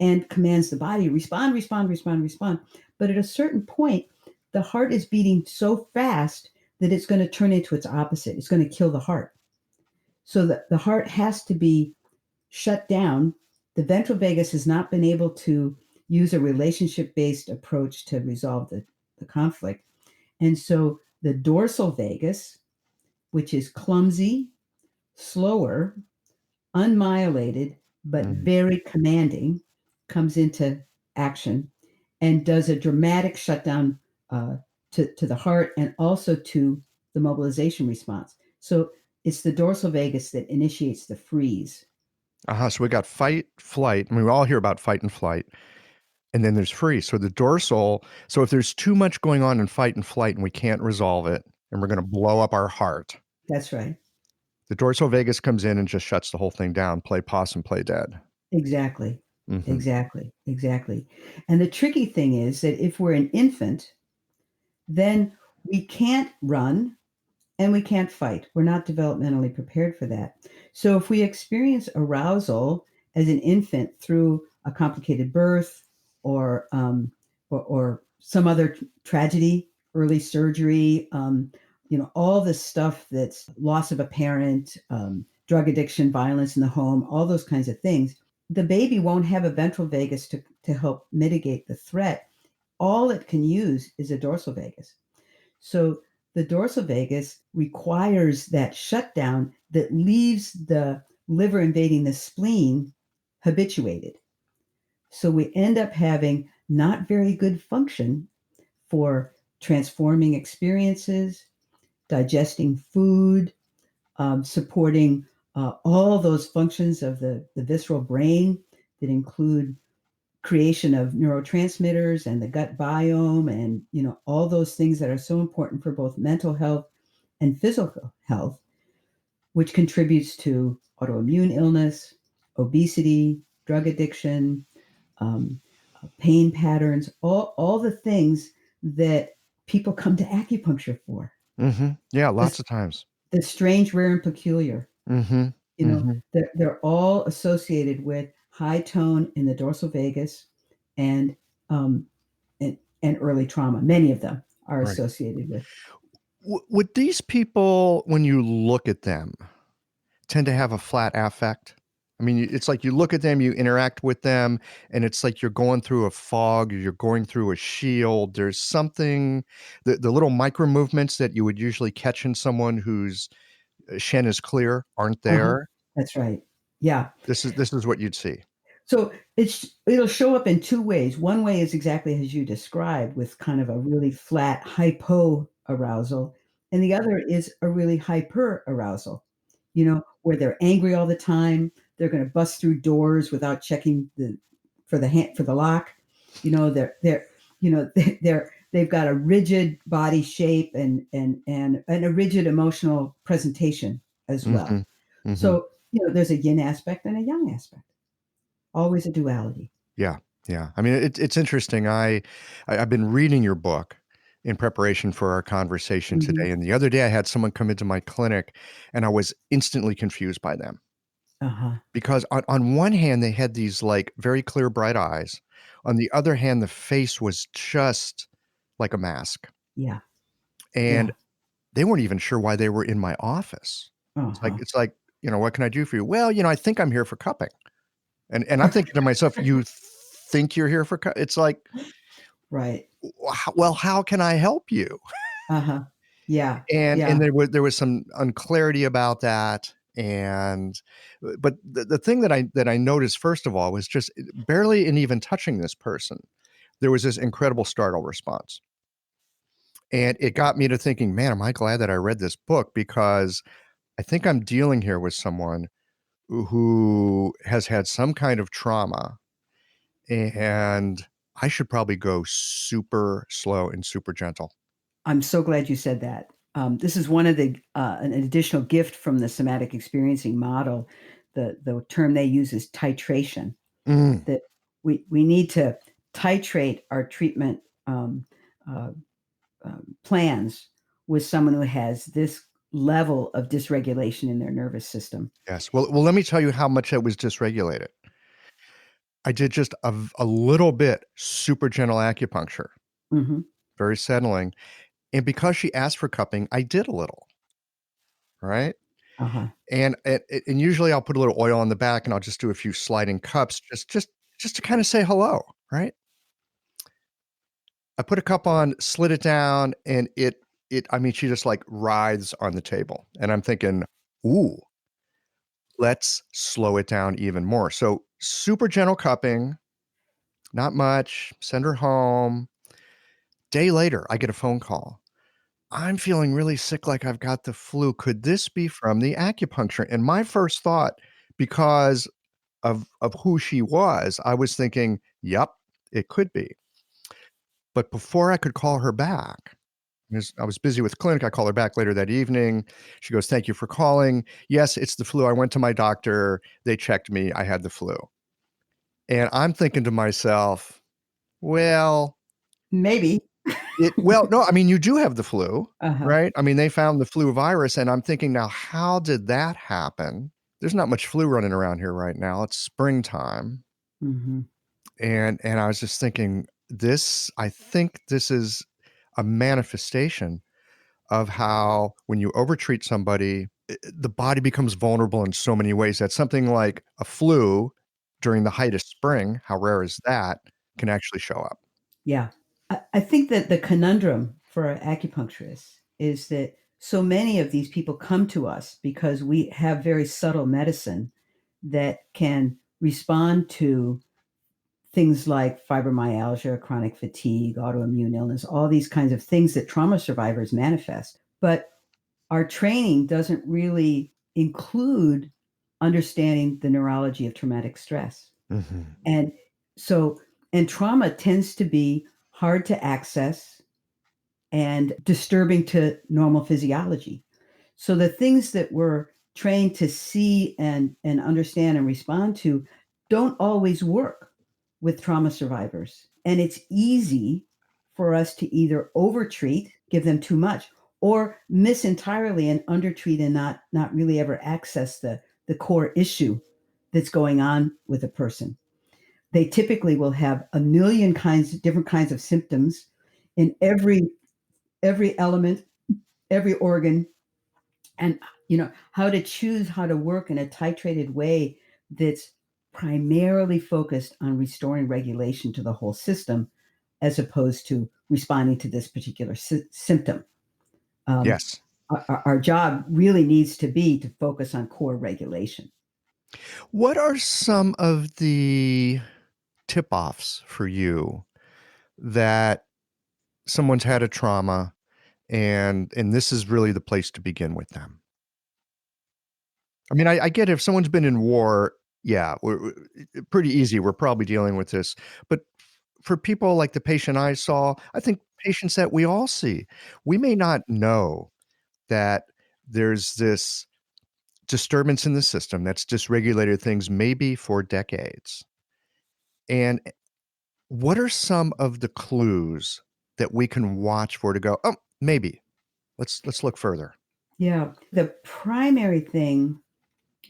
[SPEAKER 1] and commands the body respond, respond, respond, respond. But at a certain point, the heart is beating so fast that it's going to turn into its opposite. It's going to kill the heart. So the heart has to be shut down. The ventral vagus has not been able to use a relationship based approach to resolve the conflict. And so the dorsal vagus, which is clumsy, slower, unmyelated, but
[SPEAKER 2] Mhm.
[SPEAKER 1] very commanding, comes into action and does a dramatic shutdown uh, to the heart and also to the mobilization response. So it's the dorsal vagus that initiates the freeze.
[SPEAKER 2] So we got fight, flight. I mean, we all hear about fight and flight. And then there's freeze. So the dorsal, so if there's too much going on in fight and flight and we can't resolve it and we're going to blow up our heart,
[SPEAKER 1] That's right.
[SPEAKER 2] the dorsal vagus comes in and just shuts the whole thing down. Play possum, play dead.
[SPEAKER 1] Exactly.
[SPEAKER 2] Mhm.
[SPEAKER 1] Exactly. Exactly. And the tricky thing is that if we're an infant, then we can't run and we can't fight. We're not developmentally prepared for that. So if we experience arousal as an infant through a complicated birth or or some other tragedy, early surgery, all the stuff that's loss of a parent, drug addiction, violence in the home, all those kinds of things, the baby won't have a ventral vagus to help mitigate the threat. All it can use is a dorsal vagus. So the dorsal vagus requires that shutdown that leaves the liver invading the spleen habituated. So we end up having not very good function for transforming experiences, digesting food, supporting all those functions of the visceral brain that include creation of neurotransmitters and the gut biome and all those things that are so important for both mental health and physical health, which contributes to autoimmune illness, obesity, drug addiction, um, pain patterns, all the things that people come to acupuncture for.
[SPEAKER 2] Yeah,
[SPEAKER 1] The,
[SPEAKER 2] lots of times.
[SPEAKER 1] the strange, rare, and peculiar.
[SPEAKER 2] Mm-hmm. Mm-hmm.
[SPEAKER 1] They're all associated with high tone in the dorsal vagus and um, and early trauma. Many of them are
[SPEAKER 2] Right.
[SPEAKER 1] associated with.
[SPEAKER 2] Would these people, when you look at them, tend to have a flat affect? I mean, it's like you look at them, you interact with them, and it's like you're going through a fog, or you're going through a shield. There's something, the little micro movements that you would usually catch in someone whose Shen is clear aren't
[SPEAKER 1] Uh-huh.
[SPEAKER 2] there.
[SPEAKER 1] That's right. Yeah.
[SPEAKER 2] This is what you'd see.
[SPEAKER 1] So it'll show up in two ways. One way is exactly as you described, with kind of a really flat hypo arousal, and the other is a really hyper arousal. Where they're angry all the time. They're going to bust through doors without checking for the lock. They're they've got a rigid body shape and a rigid emotional presentation as well.
[SPEAKER 2] Hmm. Hmm.
[SPEAKER 1] So there's a yin aspect and a yang aspect. Always a duality.
[SPEAKER 2] Yeah, yeah. I mean, it's interesting. I've been reading your book in preparation for our conversation
[SPEAKER 1] Mhm.
[SPEAKER 2] today, and the other day I had someone come into my clinic, and I was instantly confused by them
[SPEAKER 1] Uh-huh.
[SPEAKER 2] because on one hand they had these like very clear, bright eyes. On the other hand, the face was just like a mask,
[SPEAKER 1] Yeah.
[SPEAKER 2] and
[SPEAKER 1] Yeah.
[SPEAKER 2] they weren't even sure why they were in my office.
[SPEAKER 1] Uh-huh.
[SPEAKER 2] It's like, what can I do for you? Well, I think I'm here for cupping. And I'm thinking to myself, you think you're here for it's like,
[SPEAKER 1] Right.
[SPEAKER 2] well, how can I help you?
[SPEAKER 1] Uh-huh. Yeah.
[SPEAKER 2] And
[SPEAKER 1] Yeah.
[SPEAKER 2] there was some unclarity about that. And but the thing that I noticed first of all was just barely in even touching this person, there was this incredible startle response. And it got me to thinking, man, am I glad that I read this book, because I think I'm dealing here with someone who has had some kind of trauma, and I should probably go super slow and super gentle.
[SPEAKER 1] I'm so glad you said that. This is one of an additional gift from the somatic experiencing model. The term they use is titration.
[SPEAKER 2] Mm,
[SPEAKER 1] That we need to titrate our treatment uh, plans with someone who has this level of dysregulation in their nervous system.
[SPEAKER 2] yes. Well, let me tell you how much I was dysregulated. I did just a little bit super gentle acupuncture,
[SPEAKER 1] Hmm.
[SPEAKER 2] very settling. And because she asked for cupping, I did a little, right?
[SPEAKER 1] Uh-huh.
[SPEAKER 2] And usually I'll put a little oil on the back and I'll just do a few sliding cups just to kind of say hello, right? I put a cup on, slid it down, and I mean, she just like writhes on the table. And I'm thinking, ooh, let's slow it down even more. So super gentle cupping, not much, send her home. Day later, I get a phone call. I'm feeling really sick, like I've got the flu. Could this be from the acupuncture? And my first thought, because of who she was, I was thinking, yep, it could be. But before I could call her back, because I was busy with clinic, I called her back later that evening. She goes, "Thank you for calling. Yes, it's the flu. I went to my doctor. They checked me. I had the flu." And I'm thinking to myself, well,
[SPEAKER 1] Maybe.
[SPEAKER 2] no, I mean, you do have the flu,
[SPEAKER 1] Uh-huh.
[SPEAKER 2] right? I mean, they found the flu virus, and I'm thinking now, how did that happen? There's not much flu running around here right now. It's springtime.
[SPEAKER 1] Hmm.
[SPEAKER 2] And I was just thinking, I think this is a manifestation of how when you overtreat somebody, the body becomes vulnerable in so many ways that something like a flu during the height of spring, how rare is that, can actually show up.
[SPEAKER 1] Yeah. I think that the conundrum for acupuncturists is that so many of these people come to us because we have very subtle medicine that can respond to things like fibromyalgia, chronic fatigue, autoimmune illness, all these kinds of things that trauma survivors manifest. But our training doesn't really include understanding the neurology of traumatic stress.
[SPEAKER 2] Mhm.
[SPEAKER 1] And so, and trauma tends to be hard to access and disturbing to normal physiology. So the things that we're trained to see and understand and respond to don't always work with trauma survivors. And it's easy for us to either overtreat, give them too much, or miss entirely and undertreat and not really ever access the core issue that's going on with a person. They typically will have a million different kinds of symptoms in every element, every organ, and how to choose how to work in a titrated way that's primarily focused on restoring regulation to the whole system as opposed to responding to this particular symptom. Um,
[SPEAKER 2] Yes.
[SPEAKER 1] our job really needs to be to focus on core regulation.
[SPEAKER 2] What are some of the tip-offs for you that someone's had a trauma and this is really the place to begin with them? I mean, I get if someone's been in war, yeah, we're pretty easy. We're probably dealing with this. But for people like the patient I saw, I think patients that we all see, we may not know that there's this disturbance in the system that's dysregulated things maybe for decades. And what are some of the clues that we can watch for to go, oh, maybe let's look further?
[SPEAKER 1] Yeah, the primary thing,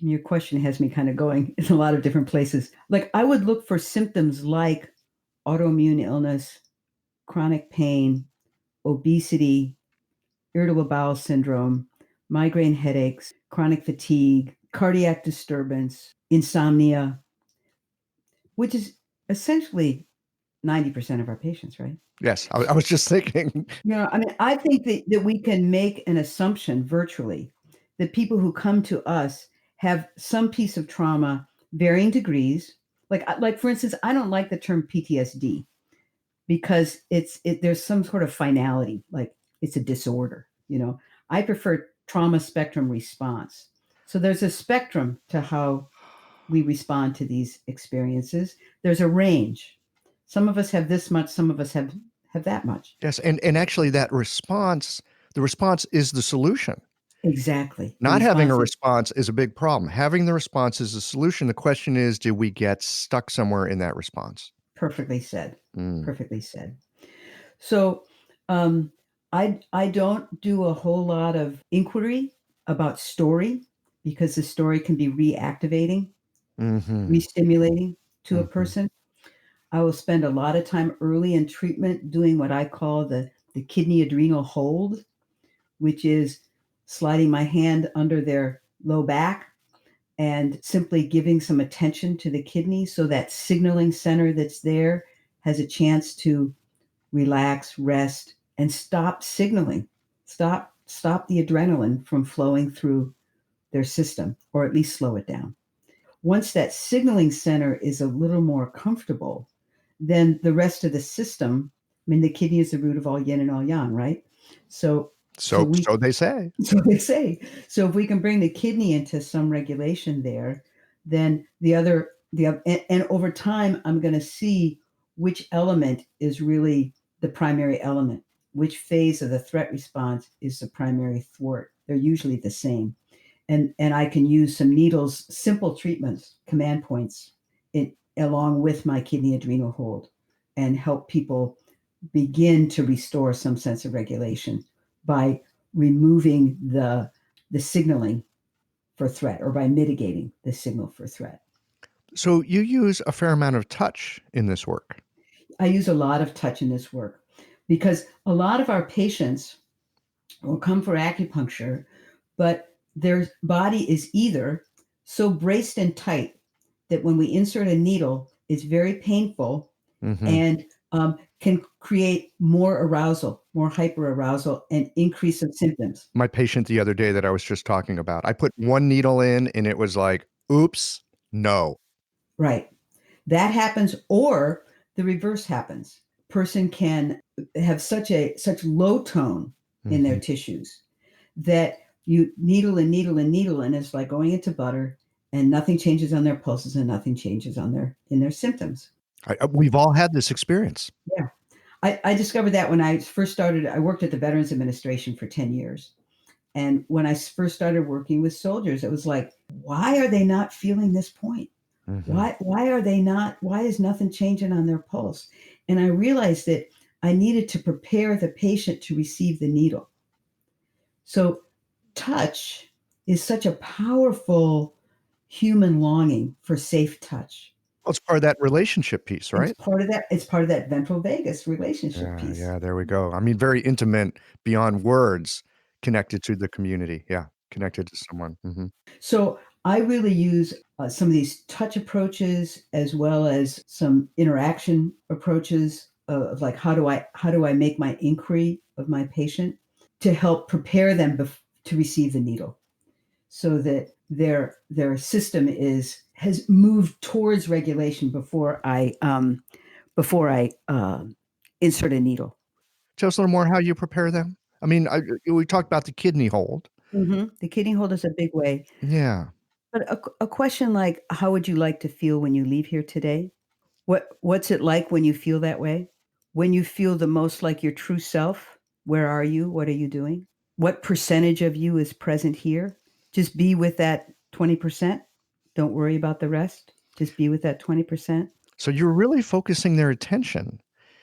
[SPEAKER 1] your question has me kind of going in a lot of different places. Like I would look for symptoms like autoimmune illness, chronic pain, obesity, irritable bowel syndrome, migraine headaches, chronic fatigue, cardiac disturbance, insomnia, which is essentially 90% of our patients, right?
[SPEAKER 2] Yes, I was just thinking.
[SPEAKER 1] I mean, I think that we can make an assumption virtually that people who come to us have some piece of trauma, varying degrees. Like for instance, I don't like the term PTSD because there's some sort of finality, like it's a disorder. I prefer trauma spectrum response. So there's a spectrum to how we respond to these experiences. There's a range. Some of us have this much, some of us have that much.
[SPEAKER 2] Yes, and actually that response, the response is the solution.
[SPEAKER 1] Exactly.
[SPEAKER 2] Not having a response is a big problem. Having the response is the solution. The question is, do we get stuck somewhere in that response?
[SPEAKER 1] Perfectly said.
[SPEAKER 2] Mm.
[SPEAKER 1] Perfectly said. So I don't do a whole lot of inquiry about story because the story can be reactivating,
[SPEAKER 2] Mhm.
[SPEAKER 1] re-stimulating to a
[SPEAKER 2] Mhm.
[SPEAKER 1] person. I will spend a lot of time early in treatment doing what I call the kidney adrenal hold, which is sliding my hand under their low back and simply giving some attention to the kidney so that signaling center that's there has a chance to relax, rest, and stop signaling. Stop the adrenaline from flowing through their system, or at least slow it down. Once that signaling center is a little more comfortable, then the rest of the system, I mean, the kidney is the root of all yin and all yang, right? So
[SPEAKER 2] So
[SPEAKER 1] we
[SPEAKER 2] so they say.
[SPEAKER 1] so they say. So if we can bring the kidney into some regulation there, then and over time, I'm going to see which element is really the primary element, which phase of the threat response is the primary thwart. They're usually the same. And I can use some needles, simple treatments, command points, along with my kidney adrenal hold and help people begin to restore some sense of regulation by removing the signaling for threat or by mitigating the signal for threat.
[SPEAKER 2] So you use a fair amount of touch in this work.
[SPEAKER 1] I use a lot of touch in this work because a lot of our patients will come for acupuncture, but their body is either so braced and tight that when we insert a needle, it's very painful
[SPEAKER 2] Mhm.
[SPEAKER 1] and can create more arousal, more hyperarousal, and increase of symptoms.
[SPEAKER 2] My patient the other day that I was just talking about, I put one needle in and it was like, "Oops, no."
[SPEAKER 1] Right. That happens, or the reverse happens. Person can have such low tone in their
[SPEAKER 2] Mhm.
[SPEAKER 1] tissues that you needle and needle and needle, and it's like going into butter, and nothing changes on their pulses and nothing changes on their symptoms.
[SPEAKER 2] We've all had this experience.
[SPEAKER 1] Yeah. I discovered that when I first started, I worked at the Veterans Administration for 10 years. And when I first started working with soldiers, it was like, why are they not feeling this point?
[SPEAKER 2] Mhm.
[SPEAKER 1] Why is nothing changing on their pulse? And I realized that I needed to prepare the patient to receive the needle. So touch is such a powerful human longing for safe touch.
[SPEAKER 2] Well, it's part of that relationship piece, right?
[SPEAKER 1] It's part of that ventral vagus relationship
[SPEAKER 2] Yeah,
[SPEAKER 1] piece.
[SPEAKER 2] yeah, there we go. I mean, very intimate beyond words, connected to the community. Yeah, connected to someone.
[SPEAKER 1] So I really use some of these touch approaches as well as some interaction approaches of like how do I make my inquiry of my patient to help prepare them to receive the needle, so that their system has moved towards regulation before I insert a needle.
[SPEAKER 2] Tell us a little more how you prepare them. I mean, we talked about the kidney hold.
[SPEAKER 1] The kidney hold is a big way,
[SPEAKER 2] Yeah.
[SPEAKER 1] but a question like, how would you like to feel when you leave here today? What's it like when you feel that way? When you feel the most like your true self, where are you? What are you doing? What percentage of you is present here? Just be with that 20%. Don't worry about the rest. Just be with that 20%.
[SPEAKER 2] So you're really focusing their attention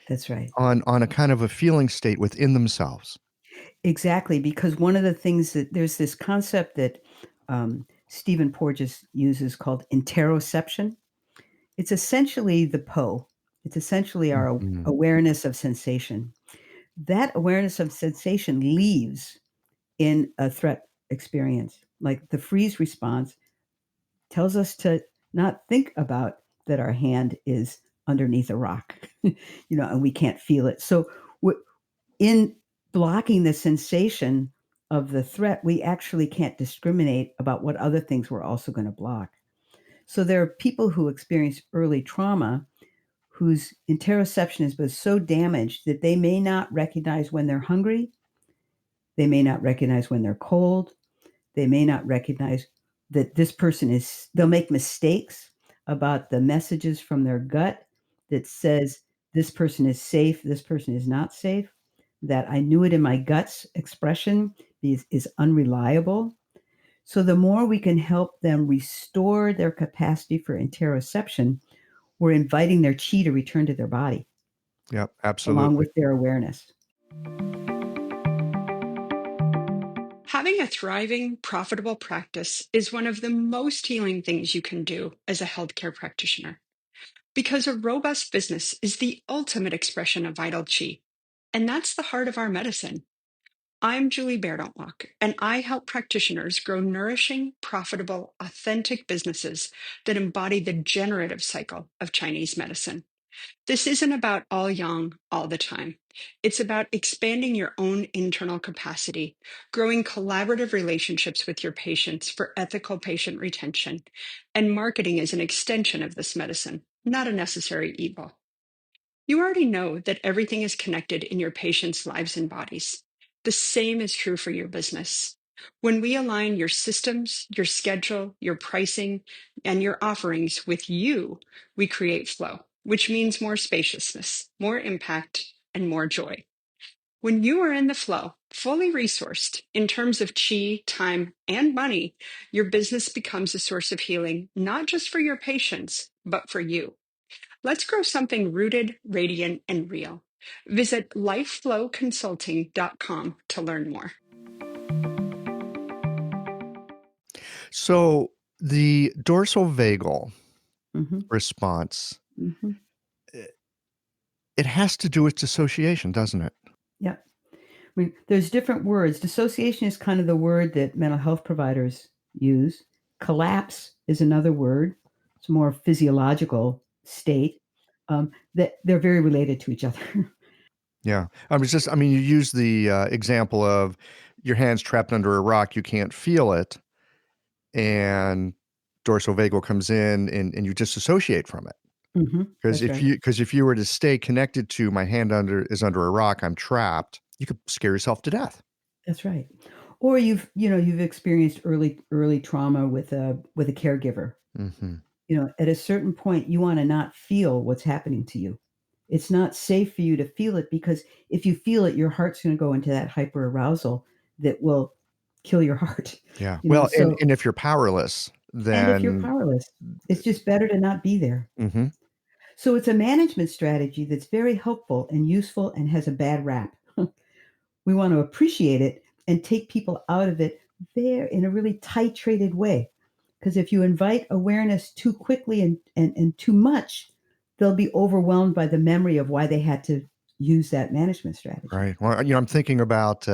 [SPEAKER 1] That's right.
[SPEAKER 2] on a kind of a feeling state within themselves.
[SPEAKER 1] Exactly, because one of the things that there's this concept that Stephen Porges uses called interoception. It's essentially the PO. It's essentially our
[SPEAKER 2] Mhm.
[SPEAKER 1] awareness of sensation. That awareness of sensation leaves in a threat experience. Like the freeze response tells us to not think about that our hand is underneath a rock, and we can't feel it. So, in blocking the sensation of the threat, we actually can't discriminate about what other things we're also going to block. So, there are people who experience early trauma whose interoception has been so damaged that they may not recognize when they're hungry, they may not recognize when they're cold, they may not recognize that this person they'll make mistakes about the messages from their gut that says this person is safe, this person is not safe, that I knew it in my guts expression is unreliable. So the more we can help them restore their capacity for interoception, we're inviting their chi to return to their body
[SPEAKER 2] Yep,
[SPEAKER 1] along
[SPEAKER 2] absolutely.
[SPEAKER 1] with their awareness.
[SPEAKER 5] Having a thriving, profitable practice is one of the most healing things you can do as a healthcare practitioner, because a robust business is the ultimate expression of vital chi. And that's the heart of our medicine. I'm Julie Bairdontlock, and I help practitioners grow nourishing, profitable, authentic businesses that embody the generative cycle of Chinese medicine. This isn't about all yang all the time. It's about expanding your own internal capacity, growing collaborative relationships with your patients for ethical patient retention, and marketing as an extension of this medicine, not a necessary evil. You already know that everything is connected in your patients' lives and bodies. The same is true for your business. When we align your systems, your schedule, your pricing, and your offerings with you, we create flow, which means more spaciousness, more impact, and more joy. When you are in the flow, fully resourced in terms of chi, time, and money, your business becomes a source of healing, not just for your patients, but for you. Let's grow something rooted, radiant, and real. Visit lifeflowconsulting.com to learn more.
[SPEAKER 2] So the dorsal vagal
[SPEAKER 1] Mm-hmm.
[SPEAKER 2] response,
[SPEAKER 1] Mm-hmm.
[SPEAKER 2] it has to do with dissociation, doesn't it?
[SPEAKER 1] Yeah. I mean, there's different words. Dissociation is kind of the word that mental health providers use. Collapse is another word. It's a more physiological state. That they're very related to each other.
[SPEAKER 2] Yeah. I mean, you use the example of your hands trapped under a rock, you can't feel it, and dorsal vagal comes in and you disassociate from it. Because
[SPEAKER 1] That's right.
[SPEAKER 2] if you were to stay connected to my hand under a rock, I'm trapped, you could scare yourself to death.
[SPEAKER 1] That's right. Or you've experienced early trauma with a caregiver.
[SPEAKER 2] Hmm.
[SPEAKER 1] At a certain point, you want to not feel what's happening to you. It's not safe for you to feel it because if you feel it, your heart's going to go into that hyper arousal that will kill your heart.
[SPEAKER 2] Yeah. Well, and,
[SPEAKER 1] So
[SPEAKER 2] and if you're powerless,
[SPEAKER 1] and if you're
[SPEAKER 2] then
[SPEAKER 1] powerless, it's just better to not be there.
[SPEAKER 2] mhm.
[SPEAKER 1] So it's a management strategy that's very helpful and useful and has a bad rap. We want to appreciate it, and take people out of it there in a really titrated way. Because if you invite awareness too quickly and too much, they'll be overwhelmed by the memory of why they had to use that management strategy.
[SPEAKER 2] Right. Well, I'm thinking about,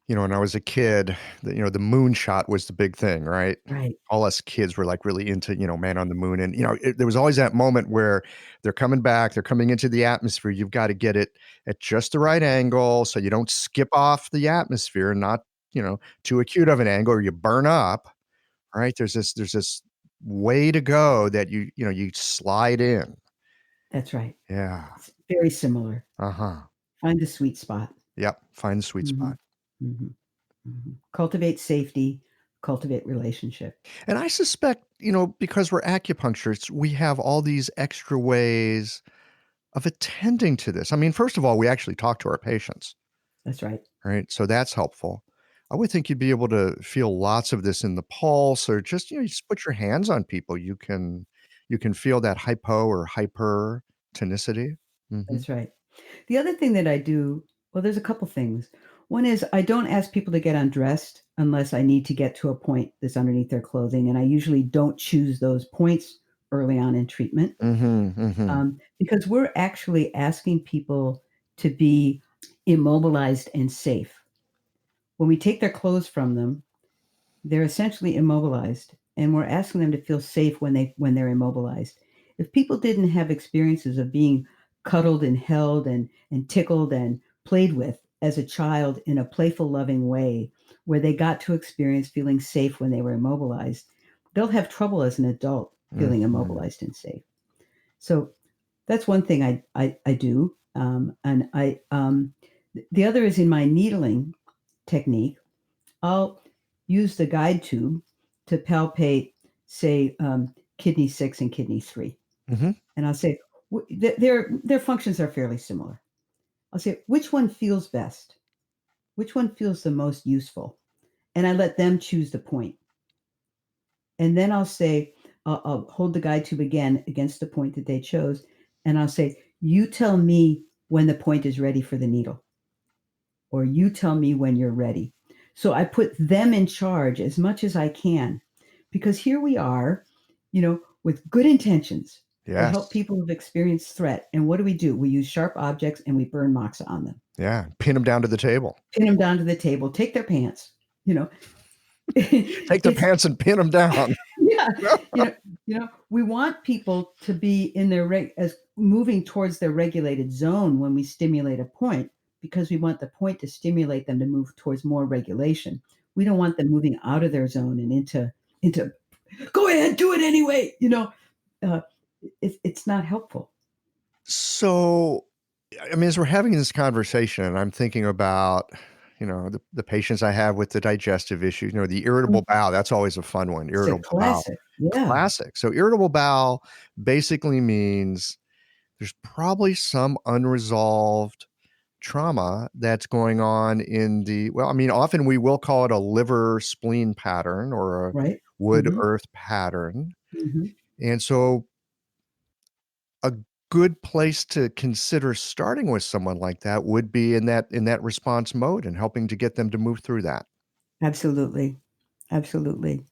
[SPEAKER 2] when I was a kid, the moonshot was the big thing, right?
[SPEAKER 1] Right.
[SPEAKER 2] All us kids were like really into, man on the moon. And, there was always that moment where they're coming back, they're coming into the atmosphere. You've got to get it at just the right angle so you don't skip off the atmosphere and not, too acute of an angle or you burn up, right? There's this way to go that you slide in.
[SPEAKER 1] That's right.
[SPEAKER 2] Yeah.
[SPEAKER 1] It's very similar.
[SPEAKER 2] Uh-huh.
[SPEAKER 1] Find the sweet spot.
[SPEAKER 2] Yep. Find the sweet
[SPEAKER 1] Mm-hmm.
[SPEAKER 2] spot.
[SPEAKER 1] Mm-hmm. Mm-hmm. Cultivate safety, cultivate relationship.
[SPEAKER 2] And I suspect, because we're acupuncturists, we have all these extra ways of attending to this. I mean, first of all, we actually talk to our patients,
[SPEAKER 1] That's right.
[SPEAKER 2] right? So that's helpful. I would think you'd be able to feel lots of this in the pulse or just, you just put your hands on people. You can feel that hypo or hyper tonicity. Mhm.
[SPEAKER 1] That's right. The other thing that I do, well, there's a couple things. One is I don't ask people to get undressed unless I need to get to a point that's underneath their clothing. And I usually don't choose those points early on in treatment
[SPEAKER 2] Mhm, mhm.
[SPEAKER 1] because we're actually asking people to be immobilized and safe. When we take their clothes from them, they're essentially immobilized, and we're asking them to feel safe when they're immobilized. If people didn't have experiences of being cuddled and held and tickled and played with as a child in a playful, loving way, where they got to experience feeling safe when they were immobilized, they'll have trouble as an adult feeling
[SPEAKER 2] Mhm.
[SPEAKER 1] immobilized and safe. So that's one thing I do, and the other is in my needling technique. I'll use the guide tube to palpate, say, kidney 6 and kidney 3.
[SPEAKER 2] Mhm.
[SPEAKER 1] And I'll say, their functions are fairly similar. I'll say, which one feels best? Which one feels the most useful? And I let them choose the point. And then I'll say, I'll hold the guide tube again against the point that they chose. And I'll say, you tell me when the point is ready for the needle, or you tell me when you're ready. So I put them in charge as much as I can, because here we are, with good intentions to help
[SPEAKER 2] Yes.
[SPEAKER 1] people who've experienced threat. And what do? We use sharp objects and we burn moxa on them,
[SPEAKER 2] Yeah. Pin them down to the table.
[SPEAKER 1] pin them down to the table, take their pants. You know,
[SPEAKER 2] Take their
[SPEAKER 1] it's
[SPEAKER 2] pants and pin them down.
[SPEAKER 1] yeah, we want people to be in their as moving towards their regulated zone when we stimulate a point, because we want the point to stimulate them to move towards more regulation. We don't want them moving out of their zone and into go ahead, do it anyway. Uh, it's not helpful.
[SPEAKER 2] So, I mean, as we're having this conversation, and I'm thinking about, the patients I have with the digestive issues, the irritable bowel, that's always a fun one.
[SPEAKER 1] It's a
[SPEAKER 2] Irritable bowel,
[SPEAKER 1] classic. Yeah.
[SPEAKER 2] classic. So, irritable bowel basically means there's probably some unresolved trauma that's going on well, I mean, often we will call it a liver spleen pattern or a
[SPEAKER 1] Right.
[SPEAKER 2] wood
[SPEAKER 1] Hmm.
[SPEAKER 2] earth pattern.
[SPEAKER 1] Hmm.
[SPEAKER 2] And so, a good place to consider starting with someone like that would be in that response mode and helping to get them to move through that.
[SPEAKER 1] Absolutely. Absolutely.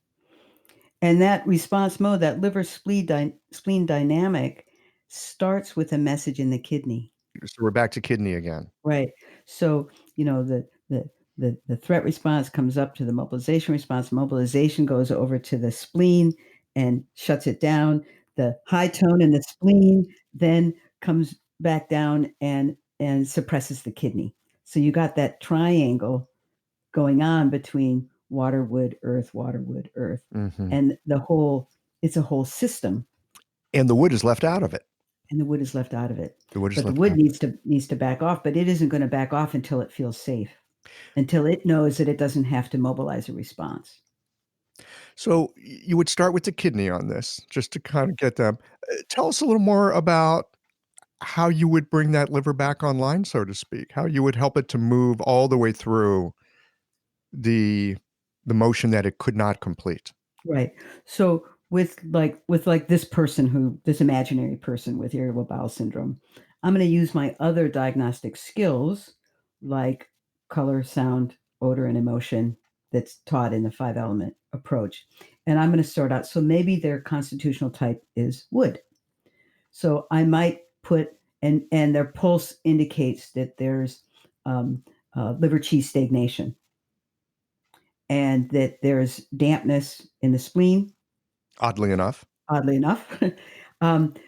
[SPEAKER 1] And that response mode, that liver spleen dynamic, starts with a message in the kidney.
[SPEAKER 2] So we're back to kidney again.
[SPEAKER 1] Right. So, the threat response comes up to the mobilization response. Mobilization goes over to the spleen and shuts it down. The high tone in the spleen then comes back down and suppresses the kidney. So you got that triangle going on between water, wood, earth.
[SPEAKER 2] Mhm.
[SPEAKER 1] And it's a whole system,
[SPEAKER 2] And the wood is left out of it.
[SPEAKER 1] and the wood is left out of it.
[SPEAKER 2] The wood is
[SPEAKER 1] But the
[SPEAKER 2] left
[SPEAKER 1] wood
[SPEAKER 2] out.
[SPEAKER 1] needs to back off, but it isn't going to back off until it feels safe, until it knows that it doesn't have to mobilize a response.
[SPEAKER 2] So you would start with the kidney on this, just to kind of get them. Tell us a little more about how you would bring that liver back online, so to speak. How you would help it to move all the way through the the motion that it could not complete.
[SPEAKER 1] Right. So with this imaginary person with irritable bowel syndrome, I'm going to use my other diagnostic skills like color, sound, odor, and emotion that's taught in the 5-element approach. And I'm going to sort out. So maybe their constitutional type is wood. So I might put, and their pulse indicates that there's liver cheese stagnation and that there's dampness in the spleen,
[SPEAKER 2] Oddly enough.
[SPEAKER 1] oddly enough.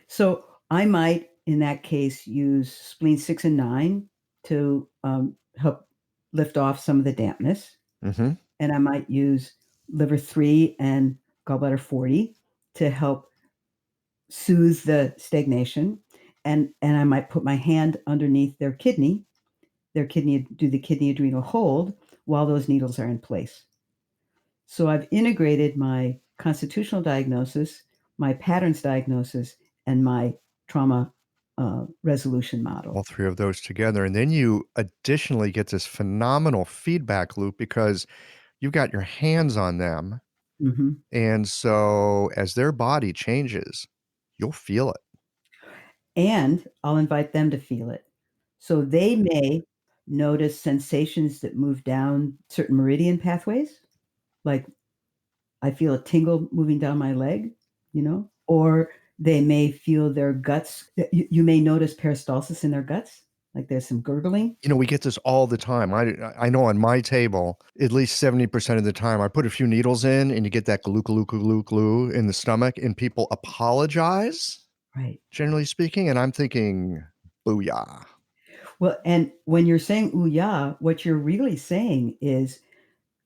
[SPEAKER 1] So I might, in that case, use spleen 6 and 9 to help lift off some of the dampness.
[SPEAKER 2] Mm-hmm.
[SPEAKER 1] And I might use liver 3 and gallbladder 40 to help soothe the stagnation. And I might put my hand underneath their kidney, do the kidney adrenal hold while those needles are in place. So I've integrated my constitutional diagnosis, my patterns diagnosis, and my trauma resolution model.
[SPEAKER 2] All three of those together. And then you additionally get this phenomenal feedback loop because you've got your hands on them.
[SPEAKER 1] Mm-hmm.
[SPEAKER 2] And so as their body changes, you'll feel it.
[SPEAKER 1] And I'll invite them to feel it. So they may notice sensations that move down certain meridian pathways, like I feel a tingle moving down my leg, or they may feel their guts. You may notice peristalsis in their guts, like there's some gurgling.
[SPEAKER 2] We get this all the time. I know on my table, at least 70% of the time, I put a few needles in and you get that glue, glue, glue, glue in the stomach and people apologize,
[SPEAKER 1] Right.
[SPEAKER 2] generally speaking. And I'm thinking, booyah.
[SPEAKER 1] Well, and when you're saying ooh yeah, what you're really saying is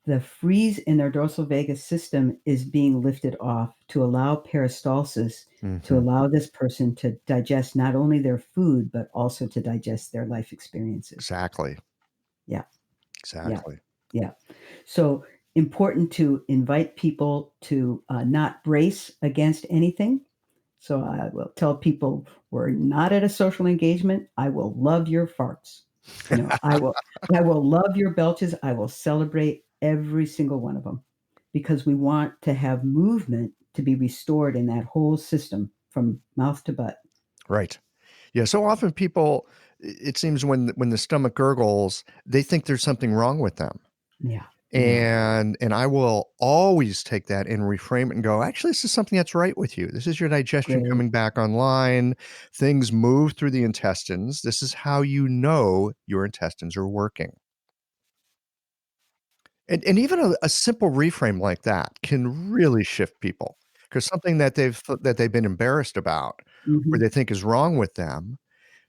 [SPEAKER 1] the freeze in their dorsal vagus system is being lifted off to allow peristalsis, to allow this person to digest not only their food, but also to digest their life experiences.
[SPEAKER 2] Exactly.
[SPEAKER 1] Yeah.
[SPEAKER 2] Exactly.
[SPEAKER 1] Yeah. So important to invite people to not brace against anything. So I will tell people we're not at a social engagement. I will love your farts. I will love your belches. I will celebrate every single one of them because we want to have movement to be restored in that whole system from mouth to butt.
[SPEAKER 2] Right. Yeah. So often people, it seems when the stomach gurgles, they think there's something wrong with them.
[SPEAKER 1] Yeah.
[SPEAKER 2] And I will always take that and reframe it and go, actually, this is something that's right with you. This is your digestion
[SPEAKER 1] Great.
[SPEAKER 2] coming back online. Things move through the intestines. This is how you know your intestines are working. And even a simple reframe like that can really shift people because something that they've been embarrassed about or
[SPEAKER 1] Mhm.
[SPEAKER 2] they think is wrong with them,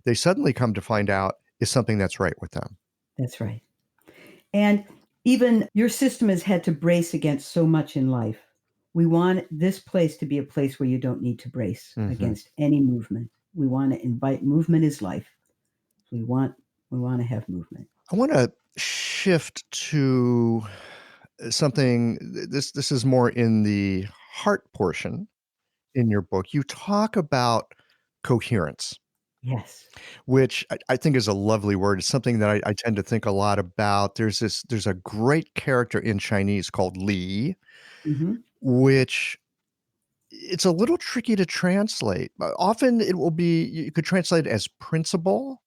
[SPEAKER 2] they suddenly come to find out is something that's right with them.
[SPEAKER 1] That's right. And even your system has had to brace against so much in life. We want this place to be a place where you don't need to brace against any movement. We want to invite movement is life. We want to have movement.
[SPEAKER 2] I want to shift to something. This is more in the heart portion in your book. You talk about coherence,
[SPEAKER 1] Yes.
[SPEAKER 2] which I think is a lovely word. It's something that I tend to think a lot about. There's a great character in Chinese called Li,
[SPEAKER 1] Hmm.
[SPEAKER 2] which it's a little tricky to translate. Often it will be, you could translate it as principle,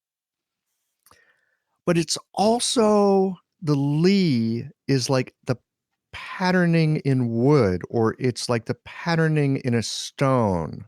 [SPEAKER 2] but it's also the Li is like the patterning in wood, or it's like the patterning in a stone,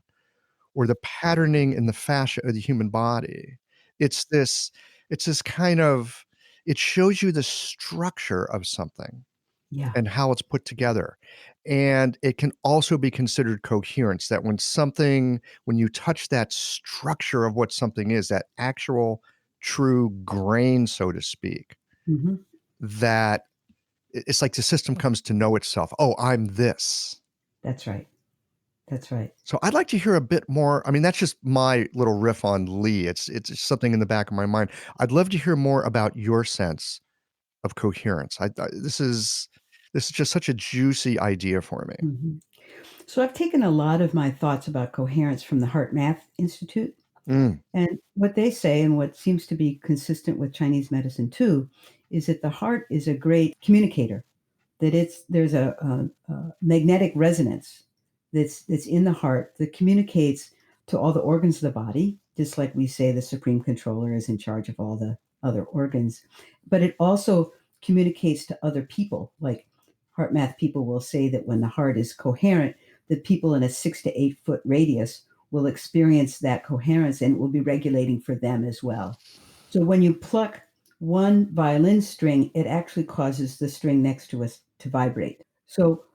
[SPEAKER 2] or the patterning in the fascia of the human body. It's this, it's this kind of, it shows you the structure of something
[SPEAKER 1] Yeah.
[SPEAKER 2] and how it's put together. And it can also be considered coherence that when you touch that structure of what something is, that actual true grain, so to speak,
[SPEAKER 1] Hmm.
[SPEAKER 2] that it's like the system comes to know itself. Oh, I'm this.
[SPEAKER 1] That's right. That's right.
[SPEAKER 2] So I'd like to hear a bit more. I mean, that's just my little riff on Lee. It's just something in the back of my mind. I'd love to hear more about your sense of coherence. This is just such a juicy idea for me.
[SPEAKER 1] Hmm. So I've taken a lot of my thoughts about coherence from the Heart Math Institute.
[SPEAKER 2] Mm,
[SPEAKER 1] And what they say, and what seems to be consistent with Chinese medicine too, is that the heart is a great communicator. That there's a magnetic resonance that's in the heart that communicates to all the organs of the body, just like we say the supreme controller is in charge of all the other organs. But it also communicates to other people. Like heart math people will say that when the heart is coherent, the people in a 6 to 8 foot radius will experience that coherence and it will be regulating for them as well. So when you pluck one violin string, it actually causes the string next to us to vibrate. So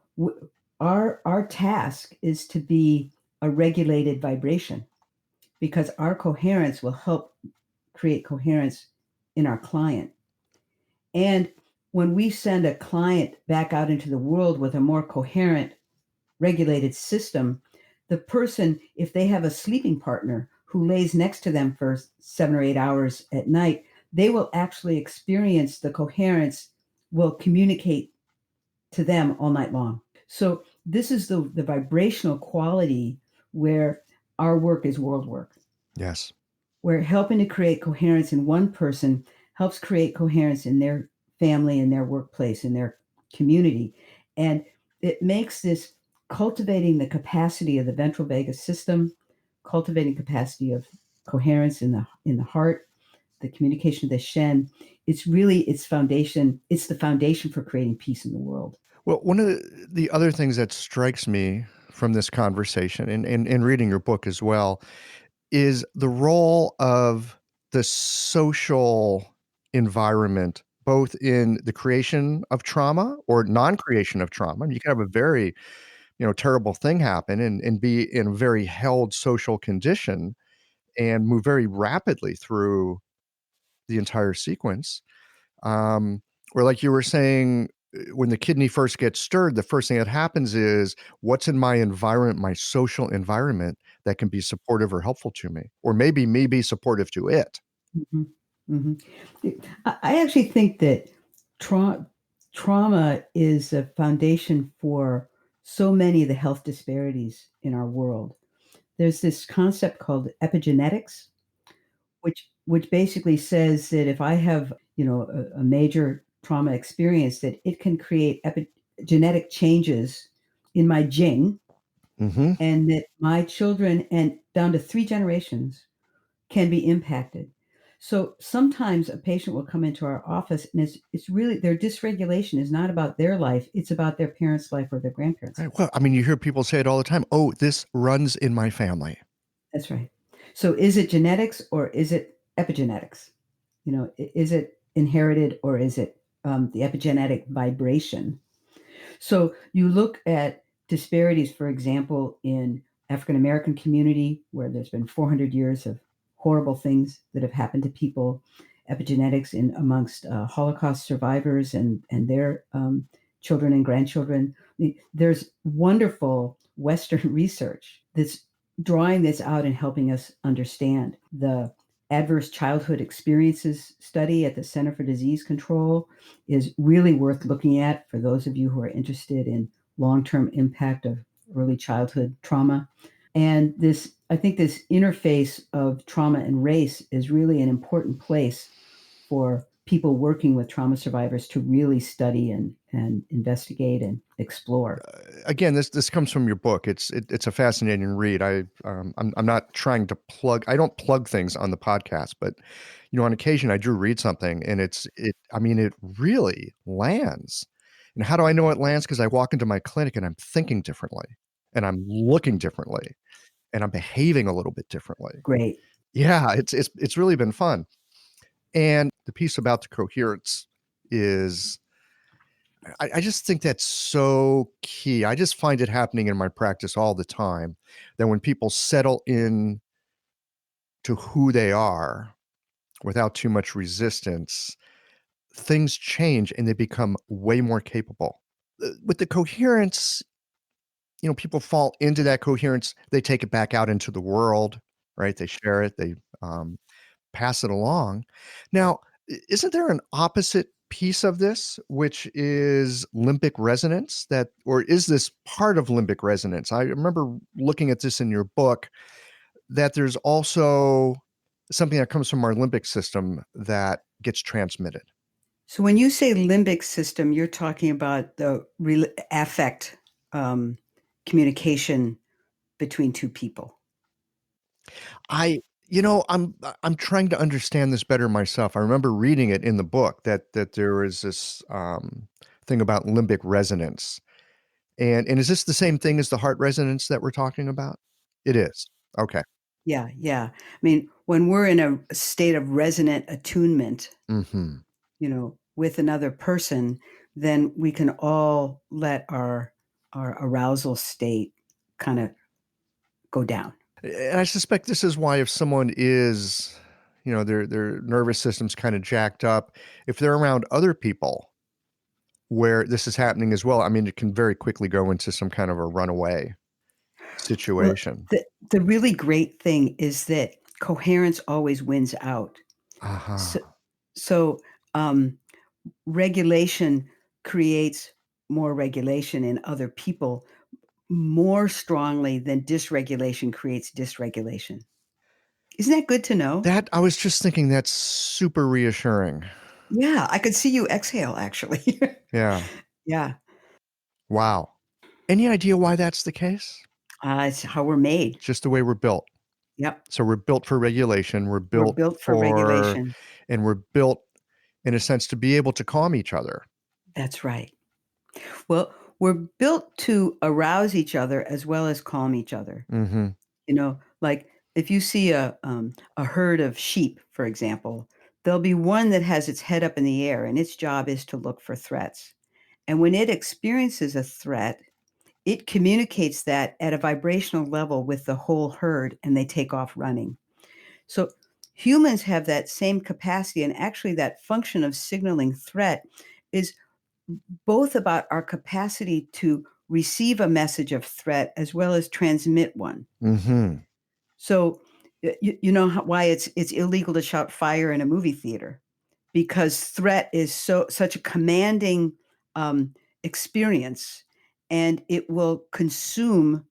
[SPEAKER 1] our task is to be a regulated vibration because our coherence will help create coherence in our client. And when we send a client back out into the world with a more coherent, regulated system, the person, if they have a sleeping partner who lays next to them for 7 or 8 hours at night, they will actually experience the coherence, will communicate to them all night long. So this is the vibrational quality where our work is world work.
[SPEAKER 2] Yes.
[SPEAKER 1] Where helping to create coherence in one person helps create coherence in their family, in their workplace, in their community. And it makes this cultivating the capacity of the ventral vagus system, cultivating capacity of coherence in the heart, the communication of the zheng. It's really its foundation. It's the foundation for creating peace in the world.
[SPEAKER 2] Well, one of the other things that strikes me from this conversation and reading your book as well is the role of the social environment, both in the creation of trauma or non-creation of trauma. You can have a very, terrible thing happen and be in a very held social condition and move very rapidly through the entire sequence. Or like you were saying, when the kidney first gets stirred, the first thing that happens is what's in my environment, my social environment that can be supportive or helpful to me, or maybe me be supportive to it.
[SPEAKER 1] Mhm, mhm. I actually think that trauma is a foundation for so many of the health disparities in our world. There's this concept called epigenetics, which basically says that if I have, a major trauma experience, that it can create epigenetic changes in my zheng,
[SPEAKER 2] Hmm.
[SPEAKER 1] and that my children and down to 3 generations can be impacted. So sometimes a patient will come into our office and it's really their dysregulation is not about their life, it's about their parents' life or their grandparents'
[SPEAKER 2] Right.
[SPEAKER 1] life.
[SPEAKER 2] Well, I mean, you hear people say it all the time. Oh, this runs in my family.
[SPEAKER 1] That's right. So is it genetics or is it epigenetics? Is it inherited or is it the epigenetic vibration? So you look at disparities, for example, in African American community, where there's been 400 years of horrible things that have happened to people, epigenetics in amongst Holocaust survivors and their children and grandchildren. There's wonderful Western research that's drawing this out and helping us understand. The Adverse Childhood Experiences study at the Center for Disease Control is really worth looking at for those of you who are interested in long-term impact of early childhood trauma. And I think this interface of trauma and race is really an important place for people working with trauma survivors to really study and investigate and explore.
[SPEAKER 2] Again, this comes from your book. It's a fascinating read. I'm not trying to plug. I don't plug things on the podcast, but on occasion I do read something, and I mean, it really lands. And how do I know it lands? Because I walk into my clinic and I'm thinking differently, and I'm looking differently, and I'm behaving a little bit differently.
[SPEAKER 1] Great.
[SPEAKER 2] Yeah, it's really been fun. And the piece about the coherence is I just think that's so key. I just find it happening in my practice all the time that when people settle in to who they are without too much resistance, things change and they become way more capable. With the coherence, people fall into that coherence, they take it back out into the world, right? They share it, they pass it along. Now, isn't there an opposite piece of this, which is limbic resonance or is this part of limbic resonance? I remember looking at this in your book that there's also something that comes from our limbic system that gets transmitted.
[SPEAKER 1] So when you say limbic system, you're talking about the affect communication between two people.
[SPEAKER 2] I'm trying to understand this better myself. I remember reading it in the book that there is this thing about limbic resonance. And is this the same thing as the heart resonance that we're talking about? It is. Okay.
[SPEAKER 1] Yeah, yeah. I mean, when we're in a state of resonant attunement,
[SPEAKER 2] Mhm.
[SPEAKER 1] with another person, then we can all let our arousal state kind of go down.
[SPEAKER 2] And I suspect this is why if someone is, their nervous system's kind of jacked up, if they're around other people where this is happening as well, I mean, it can very quickly go into some kind of a runaway
[SPEAKER 1] Well,
[SPEAKER 2] situation.
[SPEAKER 1] the really great thing is that coherence always wins out.
[SPEAKER 2] Uh-huh.
[SPEAKER 1] So, so um, regulation creates more regulation in other people more strongly than dysregulation creates dysregulation. Isn't that good to know?
[SPEAKER 2] That I was just thinking that's super reassuring.
[SPEAKER 1] Yeah, I could see you exhale actually.
[SPEAKER 2] Yeah.
[SPEAKER 1] Yeah,
[SPEAKER 2] Wow. Any idea why that's the case?
[SPEAKER 1] it's how we're made.
[SPEAKER 2] Just the way we're built.
[SPEAKER 1] Yep,
[SPEAKER 2] So we're built for regulation,
[SPEAKER 1] we're built for regulation.
[SPEAKER 2] we're built in a sense to be able to calm each other.
[SPEAKER 1] That's right. Well, we're built to arouse each other as well as calm each other.
[SPEAKER 2] Mhm.
[SPEAKER 1] Like if you see a herd of sheep, for example, there'll be one that has its head up in the air and its job is to look for threats. And when it experiences a threat, it communicates that at a vibrational level with the whole herd and they take off running. So humans have that same capacity. And actually, that function of signaling threat is both about our capacity to receive a message of threat as well as transmit one.
[SPEAKER 2] Mhm.
[SPEAKER 1] So, you know why it's illegal to shout fire in a movie theater because threat is such a commanding experience, and it will consume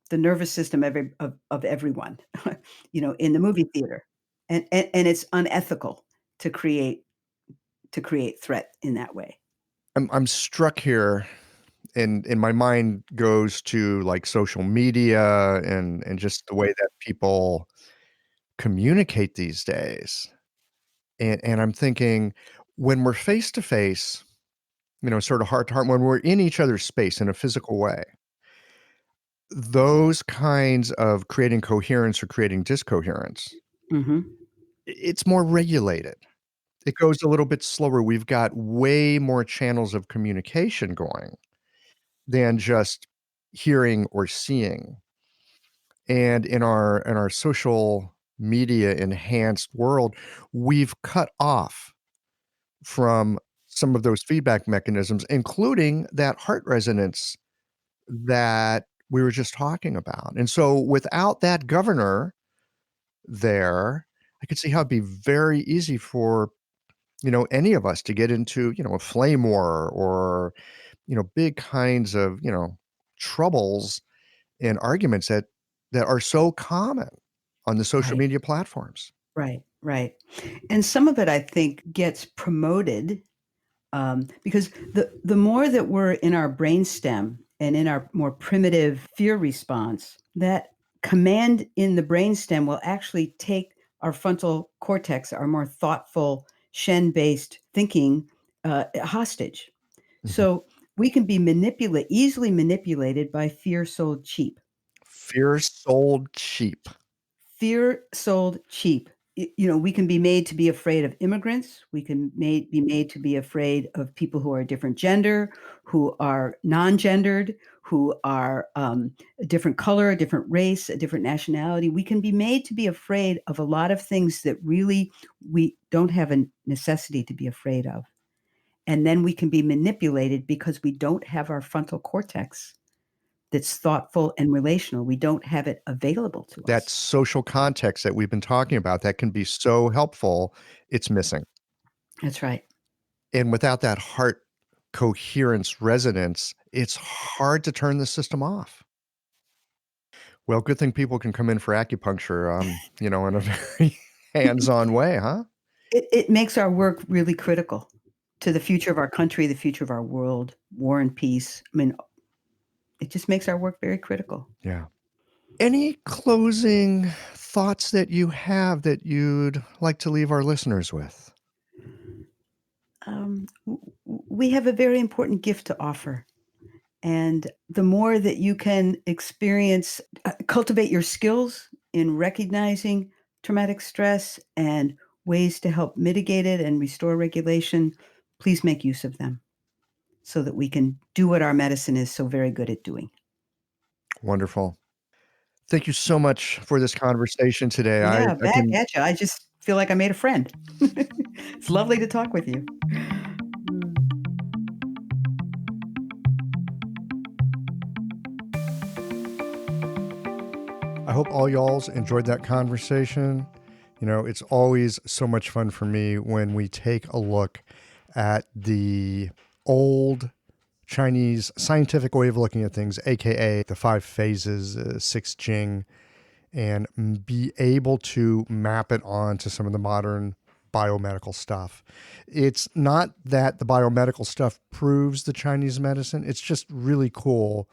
[SPEAKER 1] the nervous system of everyone, in the movie theater, and it's unethical to create threat in that way.
[SPEAKER 2] I'm struck here and my mind goes to like social media and just the way that people communicate these days. And I'm thinking when we're face to face, sort of heart to heart, when we're in each other's space in a physical way, those kinds of creating coherence or creating discoherence,
[SPEAKER 1] Mhm.
[SPEAKER 2] it's more regulated. It goes a little bit slower. We've got way more channels of communication going than just hearing or seeing. And in our social media enhanced world, we've cut off from some of those feedback mechanisms, including that heart resonance that we were just talking about. And so without that governor there, I could see how it'd be very easy for, any of us to get into, a flame war or, big kinds of, troubles and arguments that are so common on the social
[SPEAKER 1] Right,
[SPEAKER 2] media platforms.
[SPEAKER 1] right, right. And some of it, I think, gets promoted because the more that we're in our brainstem and in our more primitive fear response, that command in the brainstem will actually take our frontal cortex, our more thoughtful Shen-based thinking, hostage.
[SPEAKER 2] Mhm.
[SPEAKER 1] So we can be easily manipulated by fear sold cheap.
[SPEAKER 2] Fear sold cheap.
[SPEAKER 1] Fear sold cheap. We can be made to be afraid of immigrants. We can be made to be afraid of people who are a different gender, who are non-gendered, who are a different color, a different race, a different nationality. We can be made to be afraid of a lot of things that really we don't have a necessity to be afraid of. And then we can be manipulated because we don't have our frontal cortex that's thoughtful and relational. We don't have it available to
[SPEAKER 2] That
[SPEAKER 1] us.
[SPEAKER 2] social context that we've been talking about that can be so helpful, it's missing.
[SPEAKER 1] That's right.
[SPEAKER 2] And without that heart coherence resonance, it's hard to turn the system off. Well, good thing people can come in for acupuncture, in a very hands-on way, huh?
[SPEAKER 1] It makes our work really critical to the future of our country, the future of our world, war and peace. I mean, it just makes our work very critical.
[SPEAKER 2] Yeah. Any closing thoughts that you have that you'd like to leave our listeners with?
[SPEAKER 1] We have a very important gift to offer. And the more that you can experience, cultivate your skills in recognizing traumatic stress and ways to help mitigate it and restore regulation, please make use of them so that we can do what our medicine is so very good at doing.
[SPEAKER 2] Wonderful. Thank you so much for this conversation today.
[SPEAKER 1] Yeah,
[SPEAKER 2] I
[SPEAKER 1] back
[SPEAKER 2] can
[SPEAKER 1] at you. I just feel like I made a friend. It's lovely to talk with you.
[SPEAKER 2] I hope all y'all's enjoyed that conversation. You know, it's always so much fun for me when we take a look at the old Chinese scientific way of looking at things, aka the 5 phases, 6 zheng, and be able to map it on to some of the modern biomedical stuff. It's not that the biomedical stuff proves the Chinese medicine. It's just really cool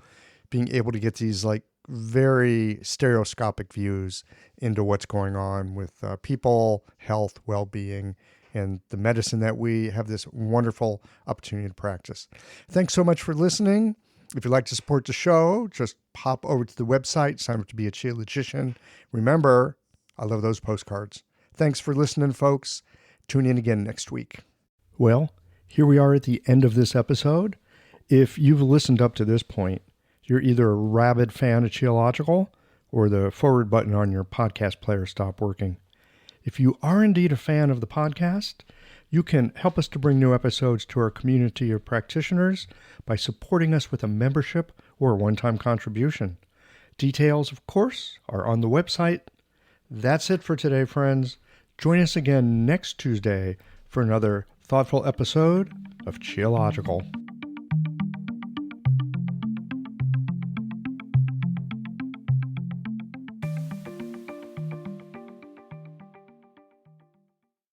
[SPEAKER 2] being able to get these like very stereoscopic views into what's going on with people, health, well-being, and the medicine that we have this wonderful opportunity to practice. Thanks so much for listening. If you'd like to support the show, just pop over to the website, sign up to be a Chia-logician. Remember, I love those postcards. Thanks for listening, folks. Tune in again next week. Well, here we are at the end of this episode. If you've listened up to this point, you're either a rabid fan of Chia-logical or the forward button on your podcast player stopped working. If you are indeed a fan of the podcast, you can help us to bring new episodes to our community of practitioners by supporting us with a membership or a one-time contribution. Details, of course, are on the website. That's it for today, friends. Join us again next Tuesday for another thoughtful episode of Chia-logical.